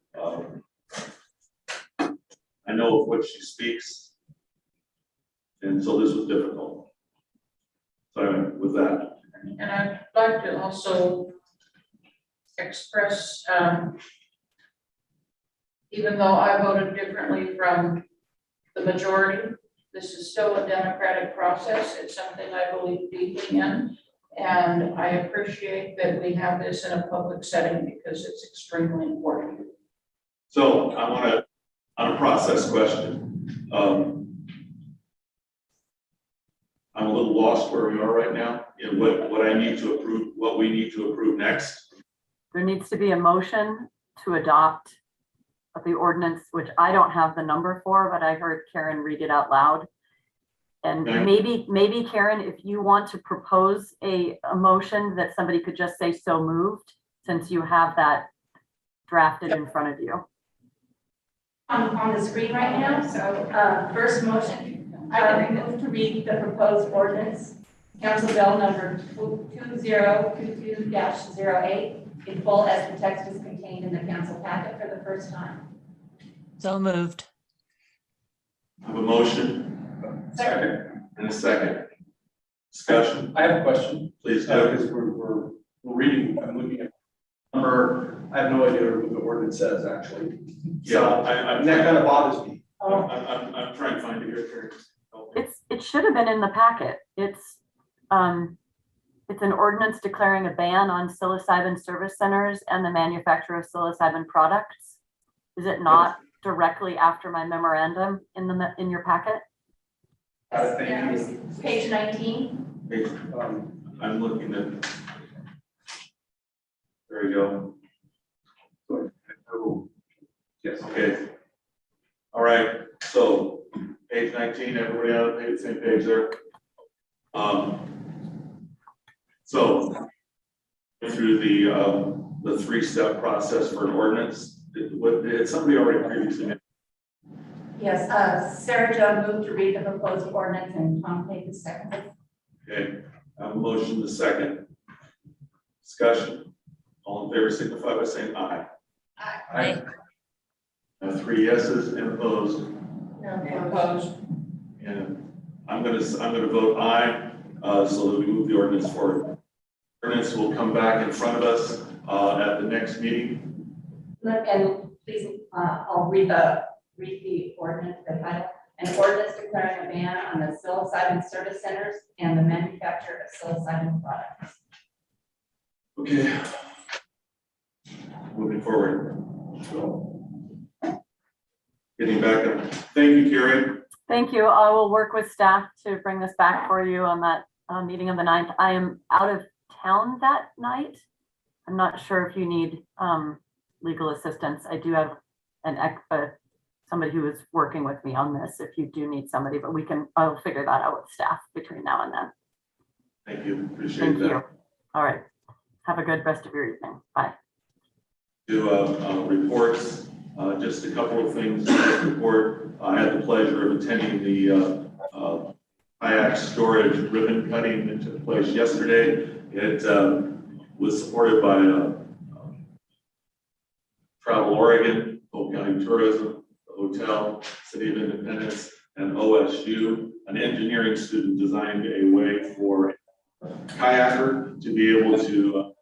I I know of what she speaks. And so this was difficult. So with that, And I'd like to also express, even though I voted differently from the majority, this is still a democratic process. It's something I believe deeply in. And I appreciate that we have this in a public setting because it's extremely important. so I want to, on a process question, I'm a little lost where we are right now in what I need to approve, what we need to approve next. There needs to be a motion to adopt the ordinance, which I don't have the number for, but I heard Karen read it out loud. And Okay. maybe Karen, if you want to propose a motion that somebody could just say so moved, since you have that drafted in front of you. On the screen right now, so, first motion, I move to read the proposed ordinance, Council Bill number 2022-08, in full as the text is contained in the council packet for the first time. So moved. I have a motion. Second. And a second. Discussion, I have a question, please do. because we're reading, I'm looking at number, I have no idea what the ordinance says, actually. Yeah, And that kind of bothers me. I'm trying to find it here, Karen. Help me. It should have been in the packet. It's an ordinance declaring a ban on psilocybin service centers and the manufacture of psilocybin products. Is it not directly after my memorandum in your packet? Thank you. Page 19. I'm looking at. There you go. Yes. Okay. All right, so page 19, everybody on the same page there. So through the three-step process for an ordinance, did somebody already previously mentioned? Yes, Sarah Jo moved to read the proposed ordinance and Tom Pate the second. Okay, I have a motion to second. Discussion. All in favor signify by saying aye. Aye. I have 3 yeses and opposed. Opposed? And I'm gonna vote aye, so that we move the ordinance forward. Ordinance will come back in front of us, at the next meeting. And please, I'll read the ordinance, the title. An ordinance declaring a ban on the psilocybin service centers and the manufacture of psilocybin products. Okay. Moving forward. Getting back up. Thank you, Karen. Thank you. I will work with staff to bring this back for you on that meeting of the 9th. I am out of town that night. I'm not sure if you need legal assistance. I do have somebody who is working with me on this if you do need somebody, but I'll figure that out with staff between now and then. Thank you. Appreciate Thank that. you. All right. Have a good rest of your evening. Bye. Do reports. Just a couple of things to report. I had the pleasure of attending the kayak storage ribbon cutting that took place yesterday. It was supported by Travel Oregon, Polk County Tourism, the hotel, City of Independence, and OSU. An engineering student designed a way for a kayaker to be able to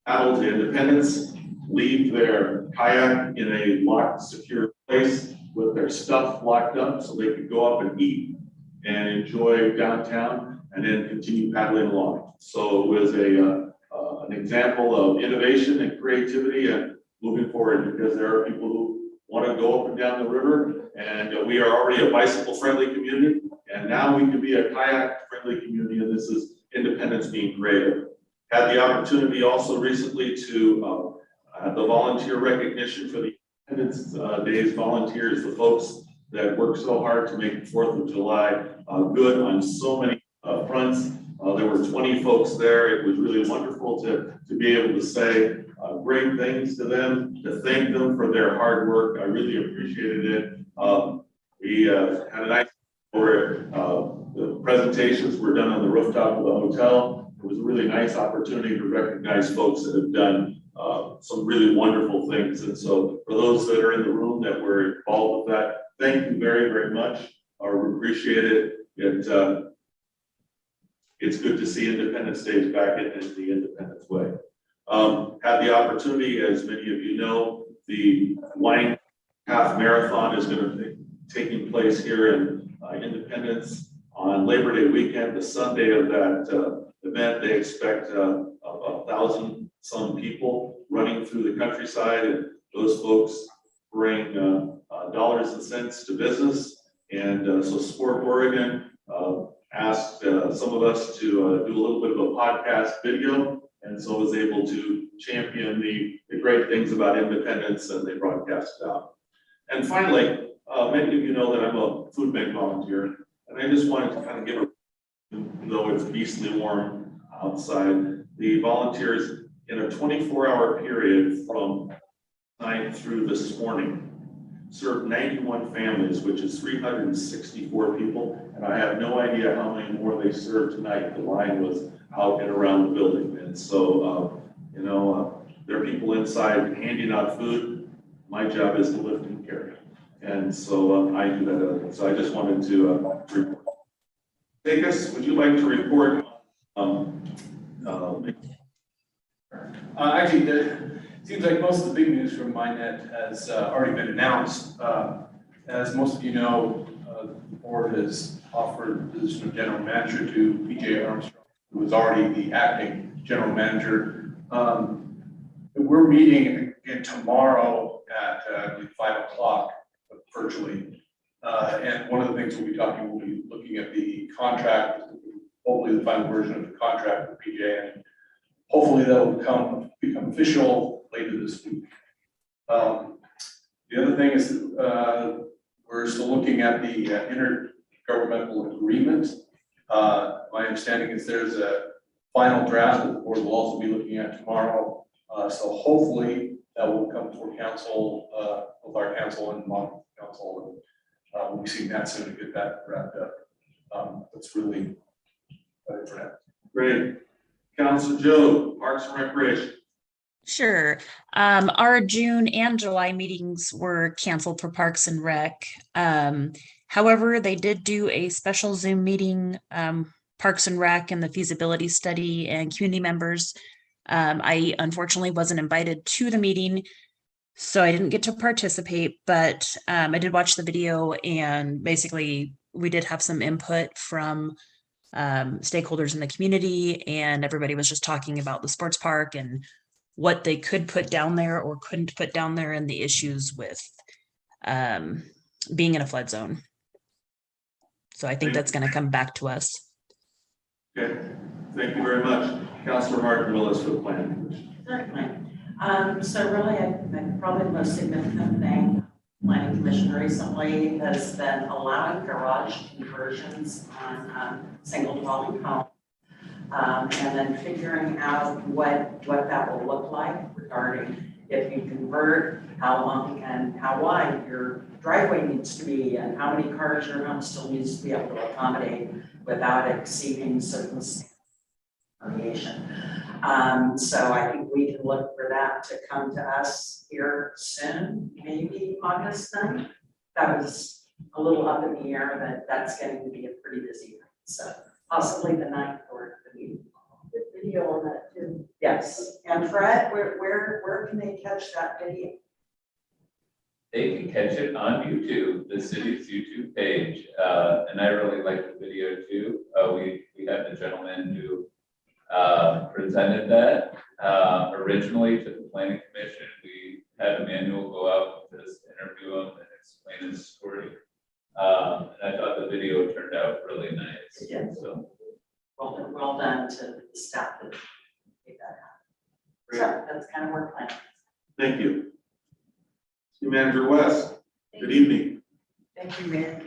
paddle to Independence, leave their kayak in a locked, secure place with their stuff locked up so they could go up and eat and enjoy downtown and then continue paddling along. So it was an example of innovation and creativity and moving forward, because there are people who want to go up and down the river, and we are already a bicycle-friendly community, and now we can be a kayak-friendly community, and this is Independence being creative. Had the opportunity also recently to the volunteer recognition for the Independence Days volunteers, the folks that work so hard to make the 4th of July good on so many fronts. There were 20 folks there. It was really wonderful to be able to say great things to them, to thank them for their hard work. I really appreciated it. We had a nice where the presentations were done on the rooftop of the hotel. It was a really nice opportunity to recognize folks that have done some really wonderful things. And so for those that are in the room that were involved with that, thank you very, very much. I appreciate it. It's good to see Independence Day back in the Independence way. Had the opportunity, as many of you know, the Wine Half Marathon is going to be taking place here in Independence on Labor Day weekend. The Sunday of that event, they expect 1,000 some people running through the countryside, and those folks bring dollars and cents to business. And so Sport Oregon asked some of us to do a little bit of a podcast video, and so I was able to champion the great things about independence, and they broadcast it out. And finally, many of you know that I'm a food bank volunteer, and I just wanted to kind of give a, though it's beastly warm outside, the volunteers in a 24-hour period from 9 through this morning served 91 families, which is 364 people, and I have no idea how many more they served tonight. The line was out and around the building, and so there are people inside handing out food. My job is to lift and carry, and so I do that. So I just wanted to report. Vegas, would you like to report? Actually, it seems like most of the big news from MyNet has already been announced. As most of you know, the board has offered the position of general manager to PJ Armstrong, who was already the acting general manager. We're meeting again tomorrow at I believe 5 o'clock virtually. And one of the things we'll be looking at the contract, hopefully the final version of the contract with PJ, and hopefully that will become official later this week. The other thing is we're still looking at the intergovernmental agreement. My understanding is there's a final draft that the board will also be looking at tomorrow. So hopefully that will come before council, with our council and Montana council, and we'll be seeing that soon to get that wrapped up. That's really it for now. Great. Councilor Joe, Parks and Recreation. Sure. Our June and July meetings were canceled for Parks and Rec. However, they did do a special Zoom meeting, Parks and Rec and the feasibility study and community members. I unfortunately wasn't invited to the meeting, so I didn't get to participate, but I did watch the video, and basically we did have some input from stakeholders in the community, and everybody was just talking about the sports park and what they could put down there or couldn't put down there, and the issues with being in a flood zone. So I think that's going to come back to us. Okay, thank you very much. Councilor Martin Willis for the Planning Commission. Certainly. So really, I think probably the most significant thing Planning Commission recently has been allowing garage conversions on single dwelling homes. And then figuring out what that will look like regarding if you convert, how long and how wide your driveway needs to be, and how many cars your home still needs to be able to accommodate without exceeding certain variation. So I think we can look for that to come to us here soon, maybe August 9th. That was a little up in the air, but that's getting to be a pretty busy night. So possibly the 9th or the week. Good video on that too. Yes. And Fred, where can they catch that video? They can catch it on YouTube, the city's YouTube page. And I really like the video too. We had the gentleman who presented that originally to the Planning Commission. We had Emmanuel go out and just interview him and explain his story. And I thought the video turned out really nice. Yeah. So Well done to the staff that made that happen. So that's kind of where planning. Thank you. City Manager West, good evening. Thank you, Mayor.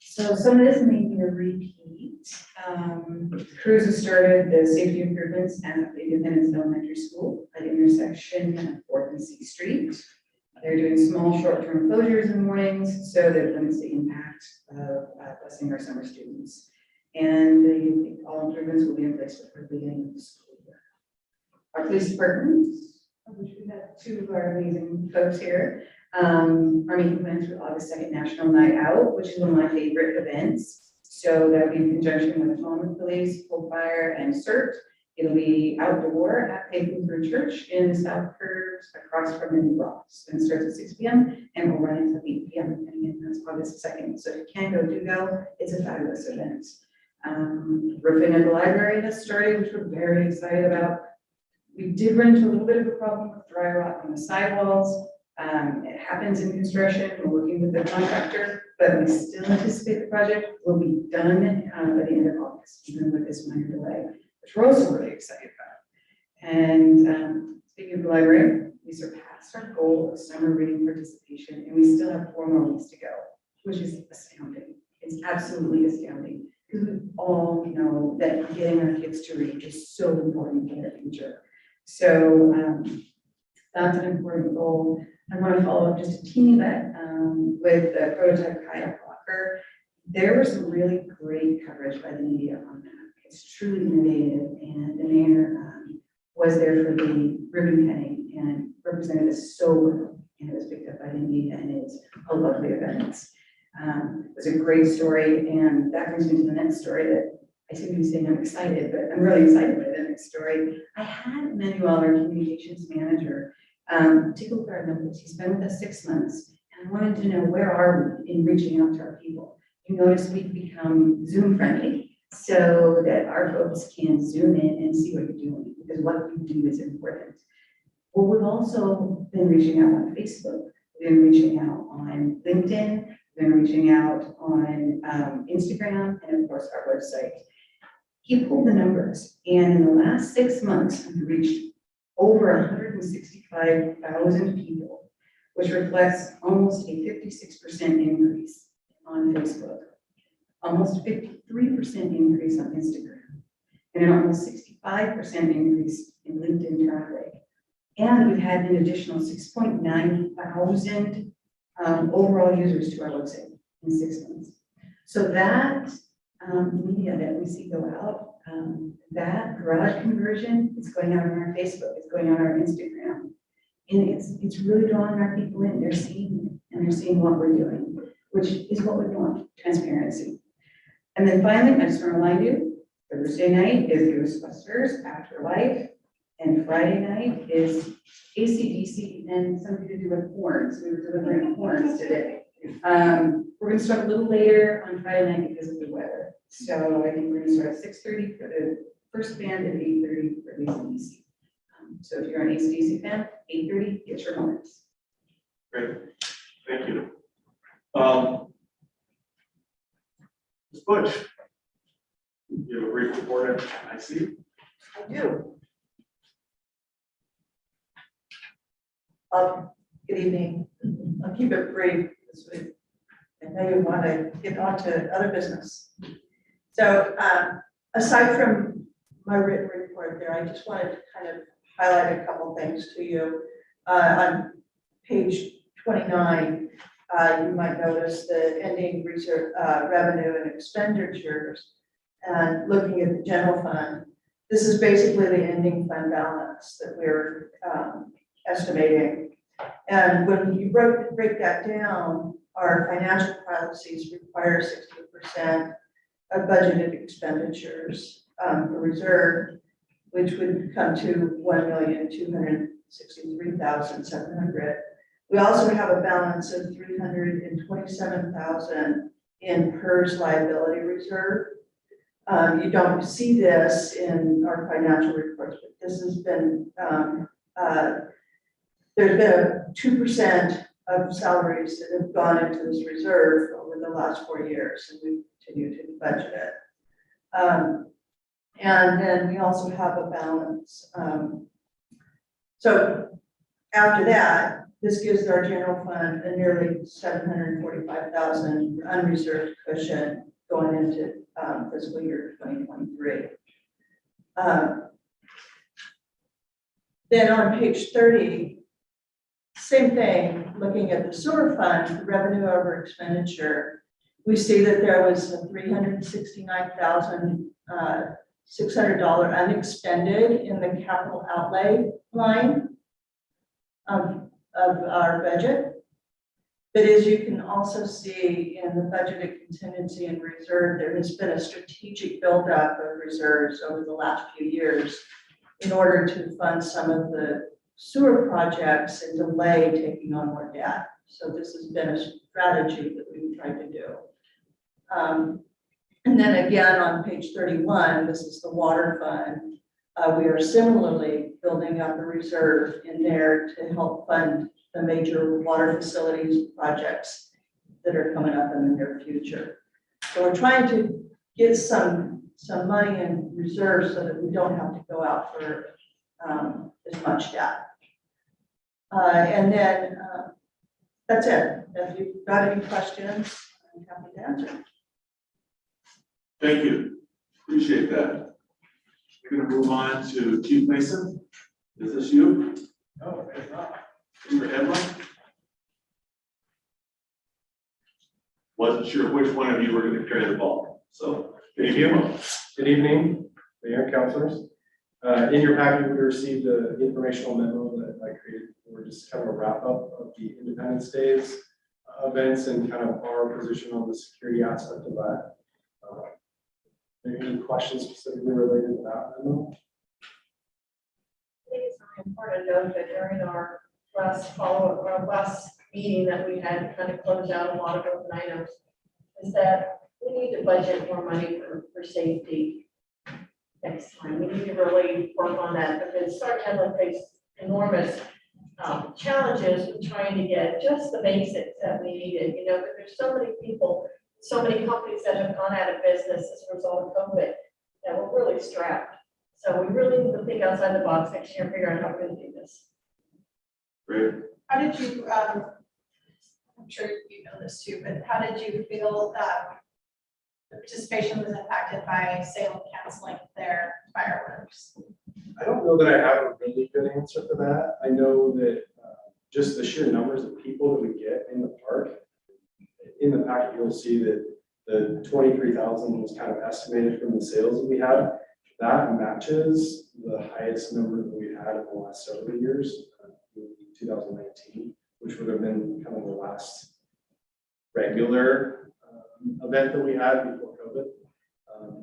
So some of this may be a repeat. Crews have started the safety improvements at the Independence Elementary School at the intersection of 4th and C Street. They're doing small short-term closures in the mornings so that it limits the impact of busing our summer students. And all improvements will be in place before the beginning of the school year. Our police department, of which we have two of our amazing folks here, are making plans for August 2nd National Night Out, which is one of my favorite events. So that'll be in conjunction with Falmouth Police, Full Fire, and CERT. It'll be outdoor at St. Lutheran Church in South Curves across from the New Rocks. And it starts at 6 p.m. and will run until 8 p.m. And again, that's August 2nd. So if you can go, do go. It's a fabulous event. Roofing at the library has started, which we're very excited about. We did run into a little bit of a problem with dry rot on the sidewalls. It happens in construction. We're working with the contractor, but we still anticipate the project will be done by the end of August, even with this minor delay, which we're also really excited about. And speaking of the library, we surpassed our goal of summer reading participation, and we still have 4 more weeks to go, which is astounding. It's absolutely astounding, because we all know that getting our kids to read is so important in their future. So that's an important goal. I want to follow up just a teeny bit with the prototype kayak walker. There was some really great coverage by the media on that. It's truly innovative, and the mayor was there for the ribbon cutting and represented us so well, and it was picked up by the media, and it's a lovely event. It was a great story, and that brings me to the next story that I seem to be saying I'm excited, but I'm really excited by the next story. I had Manuel, our communications manager, take a look at our numbers. He's been with us 6 months, and I wanted to know, where are we in reaching out to our people? You notice we've become Zoom friendly so that our folks can zoom in and see what you're doing, because what you do is important. Well, we've also been reaching out on Facebook, we've been reaching out on LinkedIn, we've been reaching out on Instagram, and of course our website. He pulled the numbers, and in the last 6 months, we've reached over 165,000 people, which reflects almost a 56% increase on Facebook, almost 53% increase on Instagram, and an almost 65% increase in LinkedIn traffic. And we've had an additional 6.9 thousand overall users to our website in 6 months. So that media that we see go out, that garage conversion is going out on our Facebook, it's going on our Instagram. And it's really drawing our people in. They're seeing it, and they're seeing what we're doing, which is what we want, transparency. And then finally, I just want to remind you, Thursday night is Ghostbusters Afterlife, and Friday night is AC/DC and something to do with horns. We were delivering horns today. We're going to start a little later on Friday night because of the weather. So I think we're going to start at 6:30 for the first band and 8:30 for AC/DC. So if you're an AC/DC fan, 8:30, get your horns. Great, thank you. Ms. Butch, you have a brief report, I see. I do. Good evening. I'll keep it brief this week. I know you want to get on to other business. So aside from my written report there, I just wanted to kind of highlight a couple things to you. On page 29, you might notice the ending reserve revenue and expenditures. And looking at the general fund, this is basically the ending fund balance that we're estimating. And when you break that down, our financial policies require 60% of budgeted expenditures for reserve, which would come to 1,263,700. We also have a balance of 327,000 in PERS liability reserve. You don't see this in our financial reports, but this has been, there's been a 2% of salaries that have gone into this reserve over the last 4 years, and we continue to budget it. And then we also have a balance. So after that, this gives our general fund a nearly 745,000 unreserved cushion going into fiscal year 2023. Then on page 30, same thing, looking at the sewer fund, the revenue over expenditure, we see that there was a $369,600 unexpended in the capital outlay line of our budget. But as you can also see in the budgeted contingency and reserve, there has been a strategic buildup of reserves over the last few years in order to fund some of the sewer projects and delay taking on more debt. So this has been a strategy that we've tried to do. And then again, on page 31, this is the water fund. We are similarly building up a reserve in there to help fund the major water facilities projects that are coming up in the near future. So we're trying to get some money in reserve so that we don't have to go out for as much debt. And then that's it. If you've got any questions, I'm happy to answer. Thank you. Appreciate that. We're going to move on to Chief Mason. Is this you? No, it's not. Mr. Edlin? Wasn't sure which one of you were going to carry the ball. So, Thank you. Good evening, Mayor and Councilors. In your packet, we received the informational memo that I created for just kind of a wrap up of the Independence Days events and kind of our position on the security aspect of that. Any questions specifically related to that memo? I think it's very important to note that during our last follow-up, our last meeting that we had to kind of close out a lot of open items, is that we need to budget more money for safety next time. We need to really work on that because Stark Edlin faced enormous challenges with trying to get just the basics that we needed, you know, but there's so many people, so many companies that have gone out of business as a result of COVID that we're really strapped. So we really need to think outside the box next year and figure out how we're going to do this. Great. How did you, I'm sure you know this too, but how did you feel that the participation was impacted by Salem canceling their fireworks? I don't know that I have a really good answer for that. I know that just the sheer numbers of people that we get in the park. In the packet, you'll see that the 23,000 was kind of estimated from the sales that we had. That matches the highest number that we had in the last several years, 2019, which would have been kind of the last regular event that we had before COVID.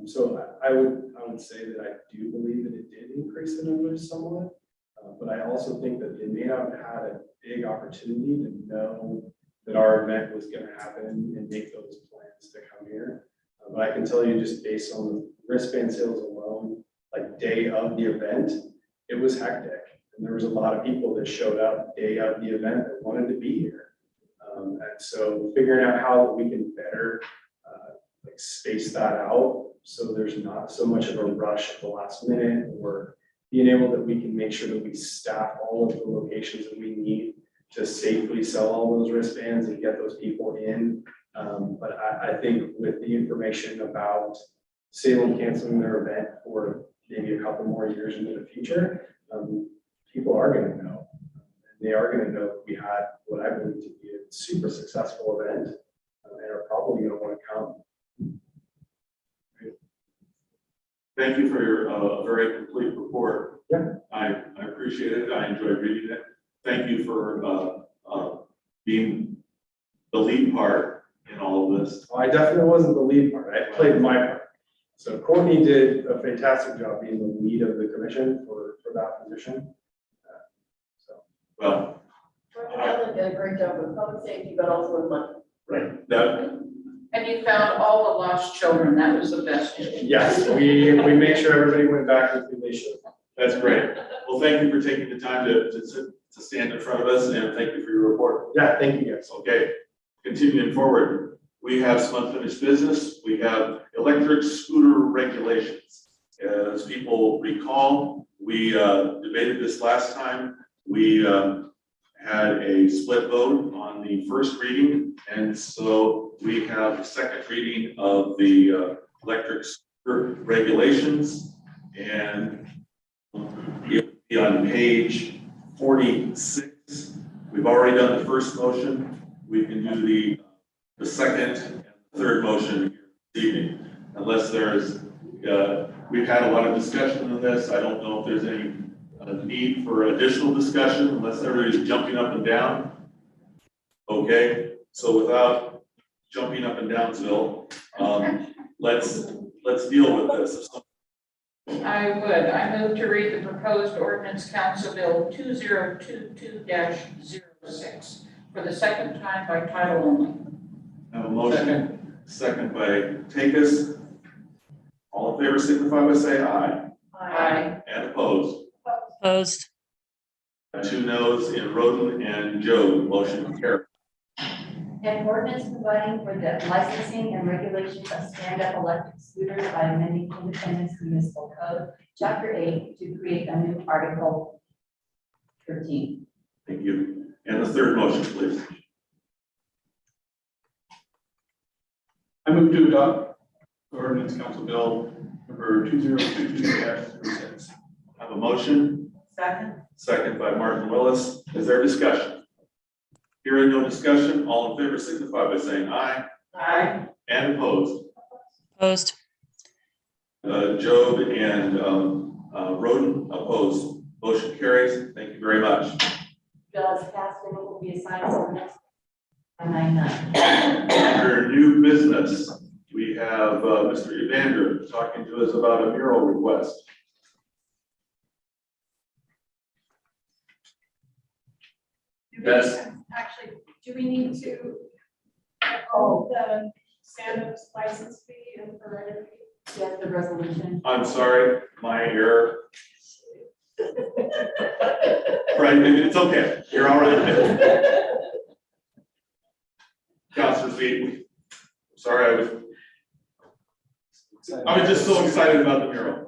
So I would say that I do believe that it did increase the numbers somewhat, but I also think that they may not have had a big opportunity to know that our event was going to happen and make those plans to come here. But I can tell you just based on the wristband sales alone, like day of the event, it was hectic. And there was a lot of people that showed up day of the event that wanted to be here. And so figuring out how we can better like space that out so there's not so much of a rush at the last minute, or being able that we can make sure that we staff all of the locations that we need to safely sell all those wristbands and get those people in. But I think with the information about Salem canceling their event for maybe a couple more years into the future, people are going to know. And they are going to know that we had what I believe to be a super successful event and are probably going to want to come. Thank you for your very complete report. Yeah. I appreciate it. I enjoyed reading it. Thank you for being the lead part in all of this. Well, I definitely wasn't the lead part. I played my part. So Courtney did a fantastic job being the lead of the commission for that position. Well, Dr. Allen did a great job with public safety, but also with money. right. That, And you found all the lost children. That was the best. Yes, we made sure everybody went back with who they should. that's great. Well, thank you for taking the time to stand in front of us, and thank you for your report. Yeah, thank you guys. Okay, continuing forward, we have some unfinished business. We have electric scooter regulations. As people recall, we debated this last time. We had a split vote on the first reading, and so we have the second reading of the electric scooter regulations, and on page 46, we've already done the first motion. We can do the second and third motion this evening, unless there's, we've had a lot of discussion on this. I don't know if there's any need for additional discussion unless everybody's jumping up and down. Okay, so without jumping up and down, Bill, let's deal with this. I move to read the proposed ordinance Council Bill 2022-06 for the second time by title only. I have a motion, second by Takis. All in favor signify by saying aye. Aye. And opposed. Opposed. 2 noes in Roden and Joe, motion carried. An ordinance providing for the licensing and regulations of stand-up electric scooters by amending Independence Municipal Code, Chapter 8, to create a new Article 13. Thank you. And the third motion, please. I move to adopt ordinance council bill number 2022-06. I have a motion, second by Martin Willis. Is there discussion? Hearing no discussion, all in favor signify by saying aye. Aye. And opposed. Opposed. Job and Roden opposed. Motion carries. Thank you very much. Bill is passed and it will be assigned to the next 999. Under new business, we have Mr. Evander talking to us about a mural request. Yes. Actually, do we need to hold the stand-up license fee and provider fee? Yes, the resolution. I'm sorry, my error. Right, it's okay. You're all right. Councilor Feet, sorry, I was just so excited about the mural.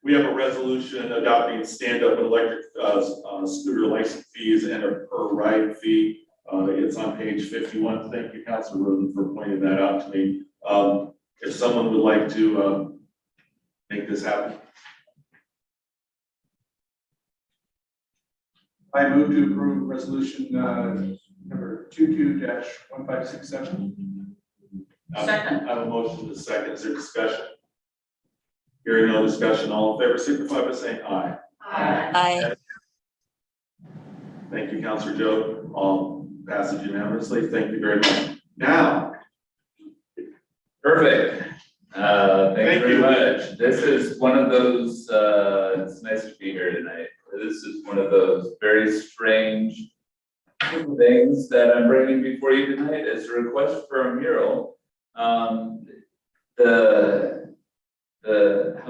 We have a resolution adopting stand-up electric scooter license fees and a per ride fee. It's on page 51. Thank you, Councilor Roden, for pointing that out to me. If someone would like to make this happen. I move to approve resolution number 22-1567. Second. I have a motion to second. Is there discussion? Hearing no discussion, all in favor signify by saying aye. Aye. Thank you, Councilor Joe. All passage unanimously. Thank you very much. Now, Perfect. Thank Thank you very you. much. This is one of those, it's nice to be here tonight. This is one of those very strange things that I'm bringing before you tonight. It's a request for a mural. How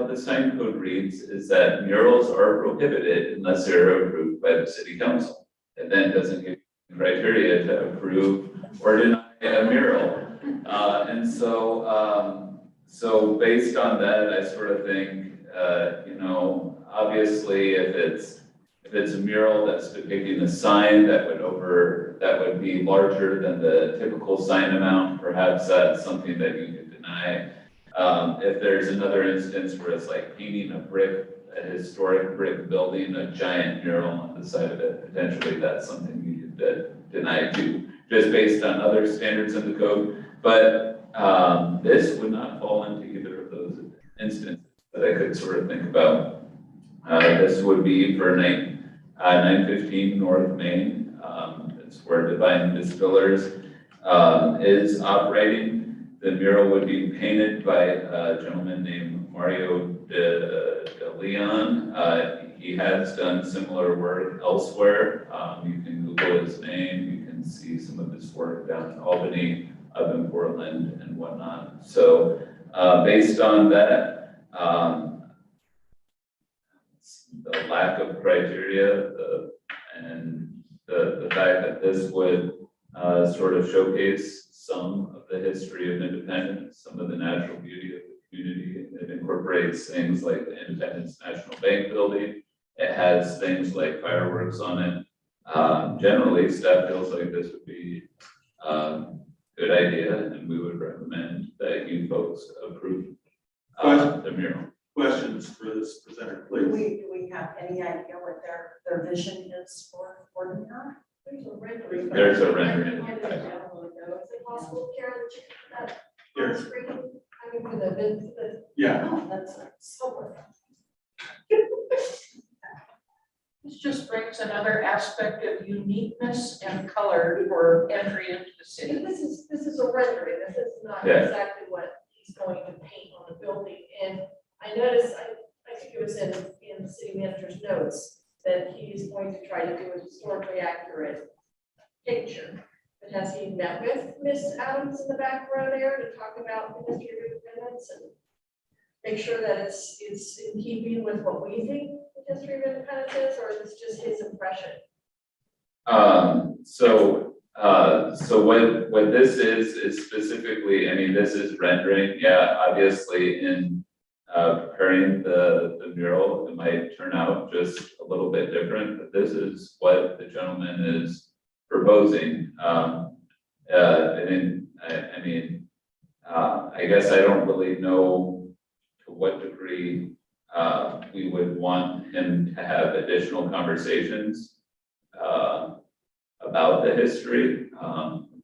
the sign code reads is that murals are prohibited unless they're approved by the city council. It then doesn't give you criteria to approve or deny a mural. And so based on that, I sort of think, obviously if it's a mural that's depicting a sign that would be larger than the typical sign amount, perhaps that's something that you could deny. If there's another instance where it's like painting a historic brick building, a giant mural on the side of it, potentially that's something you could deny too, just based on other standards in the code. But this would not fall into either of those instances that I could sort of think about. This would be for 915 North Main. It's where Divine Distillers is operating. The mural would be painted by a gentleman named Mario de Leon. He has done similar work elsewhere. You can Google his name. You can see some of his work down in Albany, up in Portland and whatnot. So based on that, the lack of criteria and the fact that this would sort of showcase some of the history of Independence, some of the natural beauty of the community. It incorporates things like the Independence National Bank building. It has things like fireworks on it. Generally, staff feels like this would be a good idea, and we would recommend that you folks approve the mural. questions for this presenter, please. Do we have any idea what their vision is for the mural? There's a rendering. possible, Karen, that you could put that Here. on screen? I mean, for the, Yeah, oh, that's somewhere. This just brings another aspect of uniqueness and color for entry into the city. And this is a rendering, this is not Yeah. exactly what he's going to paint on the building. And I noticed, I think it was in the city manager's notes, that he's going to try to do a historically accurate picture. But has he met with Miss Adams in the back row there to talk about the history of independence and make sure that it's in keeping with what we think the history of independence is, or is this just his impression? So what this is specifically, I mean, this is rendering, yeah, obviously in preparing the mural, it might turn out just a little bit different, but this is what the gentleman is proposing. I guess I don't really know to what degree we would want him to have additional conversations about the history,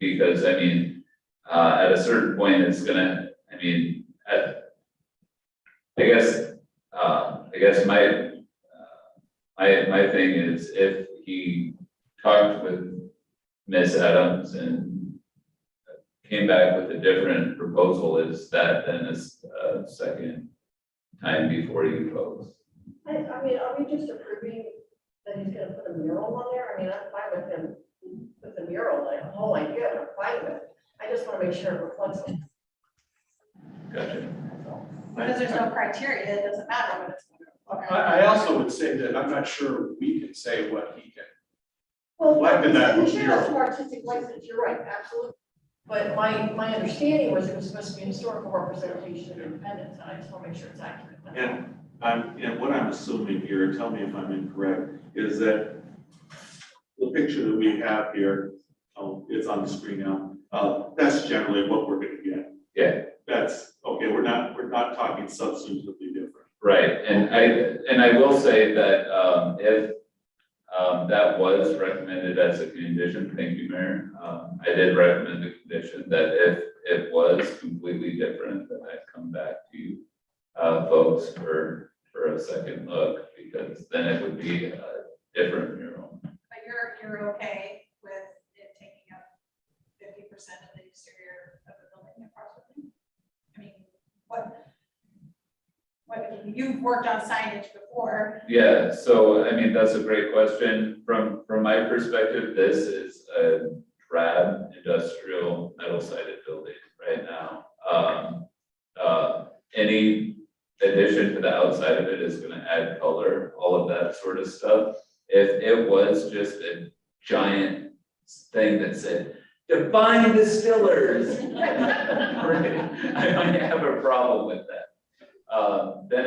because I mean, at a certain point, it's gonna, I mean, I guess my thing is if he talked with Miss Adams and came back with a different proposal, is that then a second time before you vote? I mean, are we just approving that he's gonna put a mural on there? I mean, I'm fine with him with the mural, like, the whole idea, I'm fine with it. I just wanna make sure it reflects on. Gotcha. Because there's no criteria, it doesn't matter what it's. I also would say that I'm not sure we can say what he can. Well, Reflect in that he should have mural. some artistic license, you're right, absolutely. But my understanding was it was supposed to be a historical representation of independence, and I just wanna make sure it's accurate. and what I'm assuming here, tell me if I'm incorrect, is that the picture that we have here, it's on the screen now, that's generally what we're gonna get. Yeah. That's, okay, we're not talking substantively different. Right, and I will say that if that was recommended as a condition, thank you, Mayor. I did recommend the condition that if it was completely different, that I'd come back to you folks for a second look, because then it would be a different mural. But you're okay with it taking up 50% of the exterior of the building approximately? I mean, what you've worked on signage before. Yeah, so I mean, that's a great question. From my perspective, this is a drab industrial metal sided building right now. Any addition to the outside of it is gonna add color, all of that sort of stuff. If it was just a giant thing that said, define distillers, right, I might have a problem with that. Then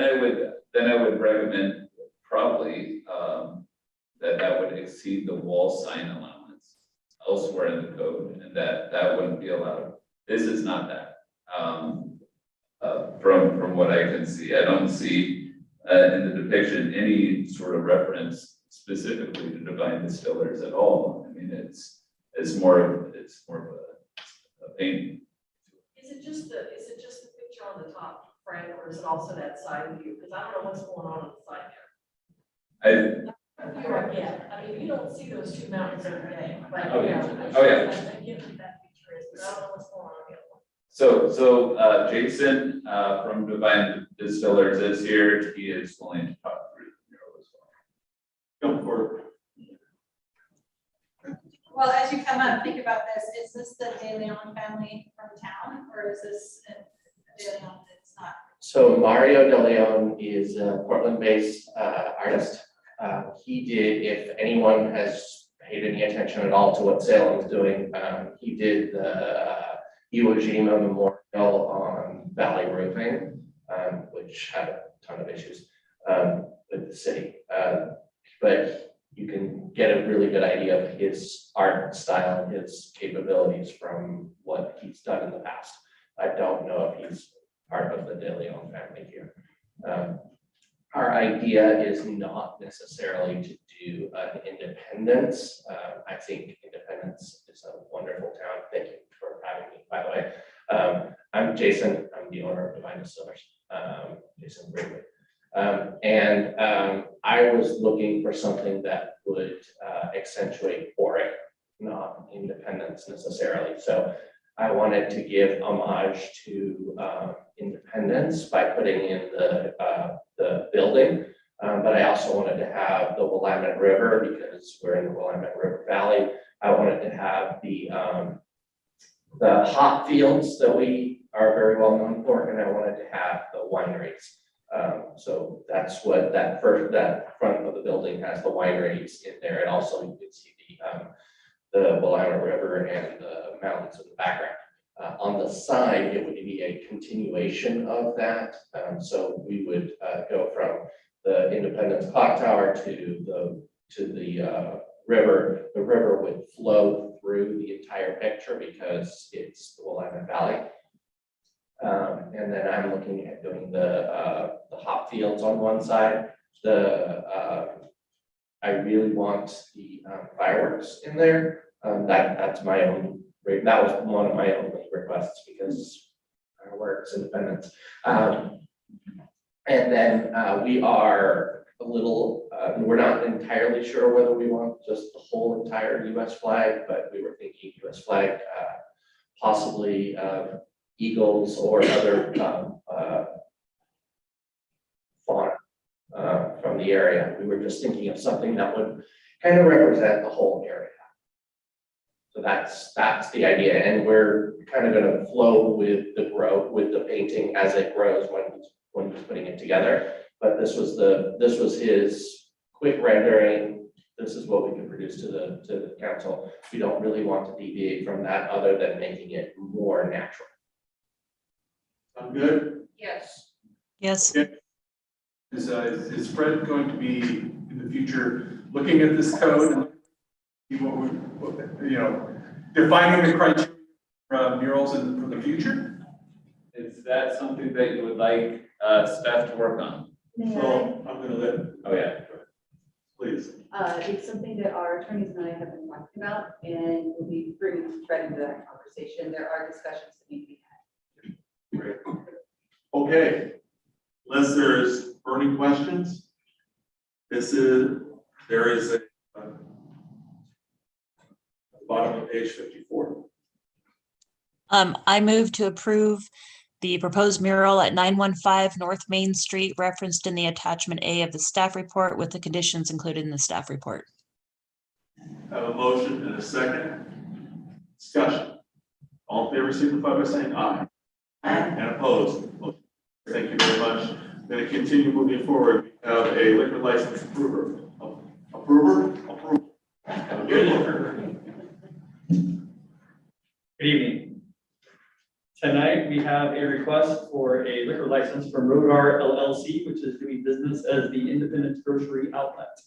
I would recommend probably that would exceed the wall sign allowance elsewhere in the code, and that wouldn't be allowed. This is not that. From what I can see, I don't see in the depiction any sort of reference specifically to divine distillers at all. I mean, it's more of a painting. Is it just the picture on the top, Frank, or is it also that side view? Because I don't know what's going on the side there. View I get, I mean, you don't see those two mountains every day, but, Oh, you yeah. know, Oh, yeah. I get what that picture is, but I don't know what's going on the other one. So Jason from Divine Distillers is here. He is willing to talk through the mural as well. Come forward. Well, as you come up, think about this. Is this the De Leon family from town, or is this a De Leon that's not? So Mario De Leon is a Portland-based artist. He did, if anyone has paid any attention at all to what Salem is doing, he did the Iwo Jima Memorial on Valley Roofing, which had a ton of issues with the city. But you can get a really good idea of his art style and his capabilities from what he's done in the past. I don't know if he's part of the De Leon family here. Our idea is not necessarily to do an Independence. I think Independence is a wonderful town. Thank you for having me. I'm Jason, I'm the owner of Divine Distillers, Jason Gregory. I was looking for something that would accentuate pouring, not independence necessarily. So I wanted to give homage to independence by putting in the building. But I also wanted to have the Willamette River because we're in the Willamette River Valley. I wanted to have the hop fields that we are very well known for, and I wanted to have the wineries. So that's what that front of the building has, the wineries in there, and also you can see the Willamette River and the mountains in the background. On the side, it would be a continuation of that. So we would go from the Independence Clock Tower to the river. The river would flow through the entire picture because it's the Willamette Valley. And then I'm looking at doing the hop fields on one side. I really want the fireworks in there. That's my own. That was one of my only requests because fireworks, independence. And then we are a little. We're not entirely sure whether we want just the whole entire U.S. flag, but we were thinking U.S. flag, possibly eagles or other fauna from the area. We were just thinking of something that would kind of represent the whole area. So that's the idea, and we're kind of going to flow with the growth, with the painting as it grows when he's putting it together. But this was his quick rendering. This is what we can produce to the council. We don't really want to deviate from that other than making it more natural. I'm good. Yes. Yes. Is Fred going to be in the future looking at this code and defining the criteria for murals for the future? Is that something that you would like staff to work on? So I'm gonna let, Oh, yeah. please. It's something that our attorneys and I have been talking about, and we'll be bringing Fred into that conversation. There are discussions that need to be had. Great. Okay, unless there's burning questions, there is a bottom of page 54. I move to approve the proposed mural at 915 North Main Street referenced in the attachment A of the staff report with the conditions included in the staff report. I have a motion and a second. Discussion. All in favor, signify by saying aye. Aye. And opposed. Thank you very much. I'm going to continue moving forward. We have a liquor license approver. Approval. Good evening. Tonight, we have a request for a liquor license from Rodar LLC, which is doing business as the Independence Grocery Outlet.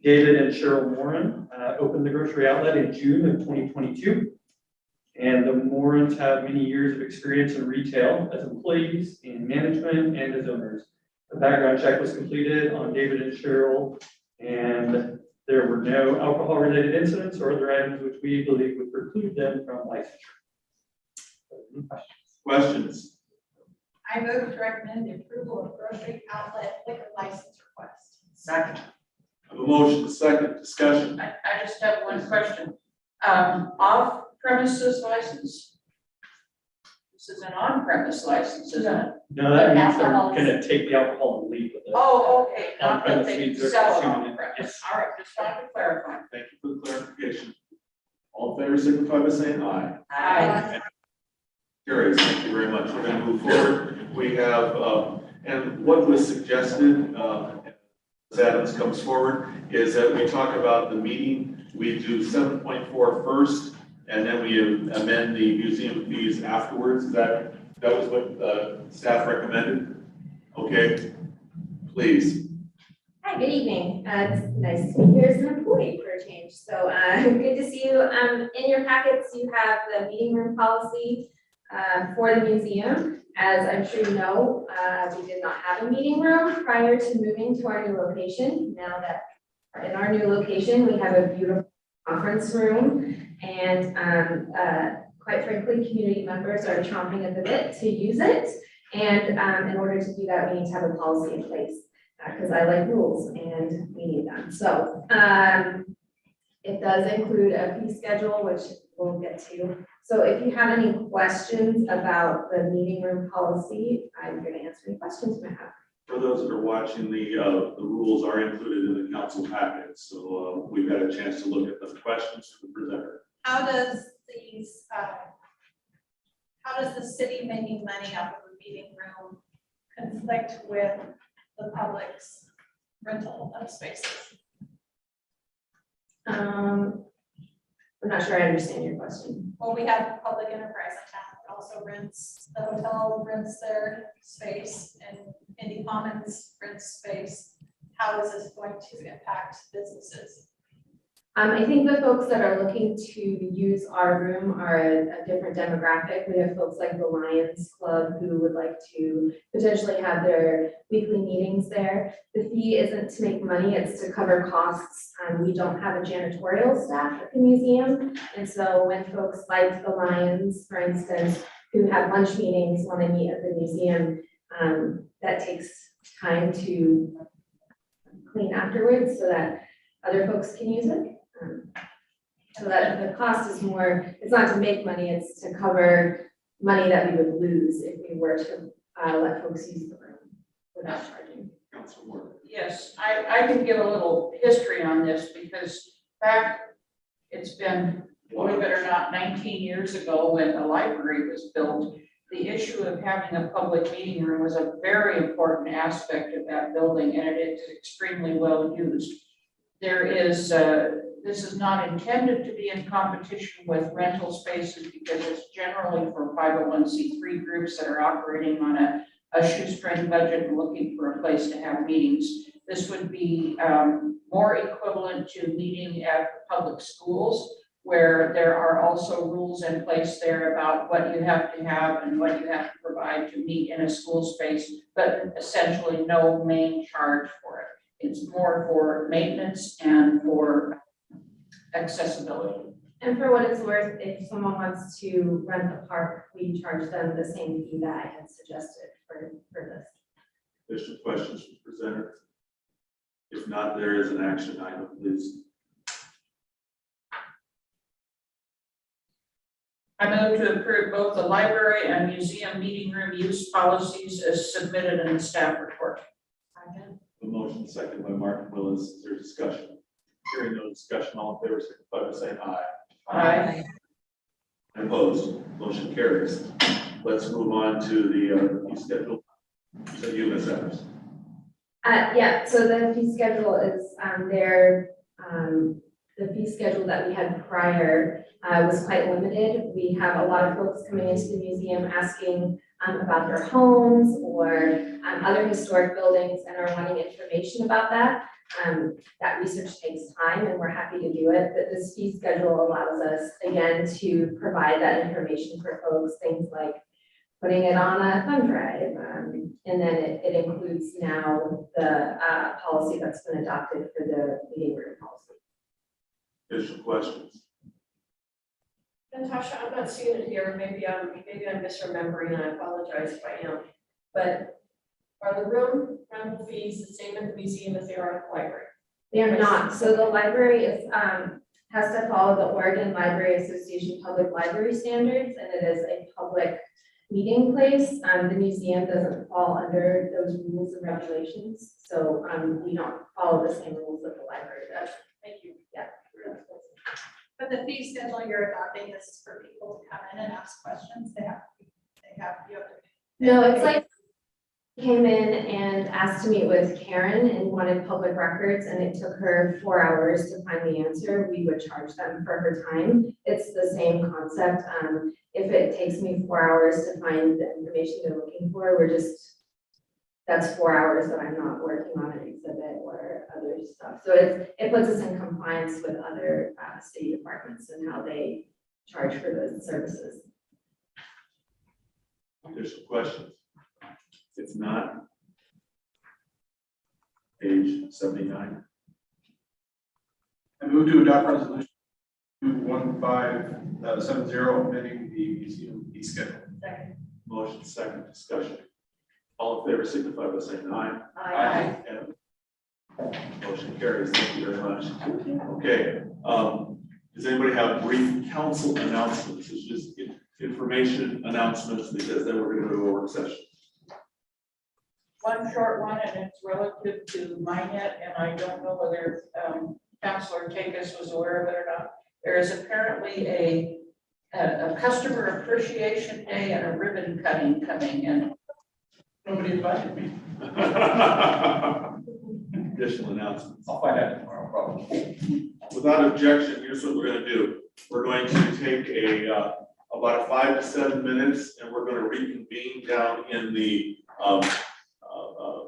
David and Cheryl Moran opened the grocery outlet in June of 2022. And the Morans have many years of experience in retail as employees, in management, and as owners. The background check was completed on David and Cheryl, and there were no alcohol-related incidents or other items which we believe would preclude them from licensure. Any Questions? I move to recommend the approval of grocery outlet liquor license request. Second. I have a motion, a second. Discussion. I just have one question. Off premises license? This is an on-premise license, isn't it? No, that means they're Alcohol. gonna take the alcohol and leave with it. Oh, okay, not that On-premise they means they're sell it consuming it. on-premise. Yes. All right, just wanted to clarify. Thank you for the clarification. All in favor, signify by saying aye. Aye. Carries. Thank you very much. We're going to move forward. We have, and what was suggested, as Adams comes forward, is that we talk about the meeting. We do 7.4 first, and then we amend the museum fees afterwards. That was what staff recommended. Okay, please. Hi, good evening. It's nice to be here as an employee for a change. So good to see you. In your packets, you have the meeting room policy for the museum. As I'm sure you know, we did not have a meeting room prior to moving to our new location. Now that in our new location, we have a beautiful conference room and quite frankly, community members are chomping at the bit to use it. And in order to do that, we need to have a policy in place, because I like rules and we need them. So it does include a fee schedule, which we'll get to. So if you have any questions about the meeting room policy, I'm going to answer any questions you might have. For those that are watching, the rules are included in the council packet, so we've had a chance to look at the questions from the presenter. How does the city making money off of a meeting room conflict with the public's rental of spaces? I'm not sure I understand your question. Well, we have public enterprise in town that also rents, the hotel rents their space and Indy Commons rents space. How is this going to impact businesses? I think the folks that are looking to use our room are a different demographic. We have folks like the Lions Club who would like to potentially have their weekly meetings there. The fee isn't to make money, it's to cover costs. We don't have a janitorial staff at the museum. And so when folks like the Lions, for instance, who have lunch meetings, want to meet at the museum, that takes time to clean afterwards so that other folks can use it. So that the cost is more, it's not to make money, it's to cover money that we would lose if we were to let folks use the room without charging. Council Moore. Yes, I can give a little history on this because back, it's been, believe it or not, 19 years ago when the library was built, the issue of having a public meeting room was a very important aspect of that building, and it is extremely well used. There is, this is not intended to be in competition with rental spaces because it's generally for 501c3 groups that are operating on a shoestring budget and looking for a place to have meetings. This would be more equivalent to meeting at public schools, where there are also rules in place there about what you have to have and what you have to provide to meet in a school space, but essentially no main charge for it. It's more for maintenance and for accessibility. And for what it's worth, if someone wants to rent the park, we charge them the same fee that I had suggested for this. Additional questions from the presenter? If not, there is an action item, please. I move to approve both the library and museum meeting room use policies as submitted in the staff report. The motion second by Martin Willis. Is there discussion? Hearing no discussion, all in favor, signify by saying aye. Aye. Opposed, motion carries. Let's move on to the fee schedule. So you, Ms. Evers. Yeah, so the fee schedule is the fee schedule that we had prior was quite limited. We have a lot of folks coming into the museum asking about their homes or other historic buildings and are wanting information about that. That research takes time and we're happy to do it, but this fee schedule allows us, again, to provide that information for folks, things like putting it on a thumb drive. And then it includes now the policy that's been adopted for the meeting room policy. Additional questions? Natasha, I'm not seeing it here, maybe I'm misremembering, and I apologize if I am. But are the room rental fees the same at the museum as they are at the library? They are not. So the library is has to follow the Oregon Library Association Public Library Standards, and it is a public meeting place. The museum doesn't fall under those rules and regulations, so we don't follow the same rules that the library does. Thank you. Yeah. But the fee schedule you're adopting is for people to come in and ask questions. You have to. No, it's like came in and asked to meet with Karen and wanted public records, and it took her 4 hours to find the answer. We would charge them for her time. It's the same concept. If it takes me 4 hours to find the information they're looking for, that's 4 hours that I'm not working on an exhibit or other stuff. So it puts us in compliance with other city departments and how they charge for those services. Additional questions? If not, page 79. I move to adopt resolution 215 7-0, amending the museum fee schedule. Second. Motion second, discussion. All in favor signify by saying aye. Aye. And motion carries. Thank you very much. Okay, does anybody have brief council announcements? It's just information announcements because then we're gonna go to a work session. One short one, and it's relative to MyNet, and I don't know whether Councilor Takis was aware of it or not. There is apparently a customer appreciation day and a ribbon cutting coming, and Nobody invited me. Additional announcements. I'll find out tomorrow, probably. Without objection, here's what we're gonna do. We're going to take about 5 to 7 minutes, and we're gonna reconvene down in the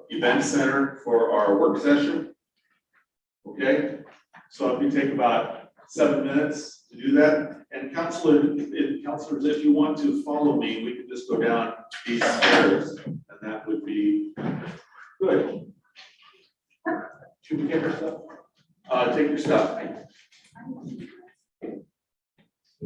event center for our work session. Okay, so if you take about 7 minutes to do that, and councilors, if you want to follow me, we can just go down these stairs, and that would be good. Should we get her stuff? Take your stuff.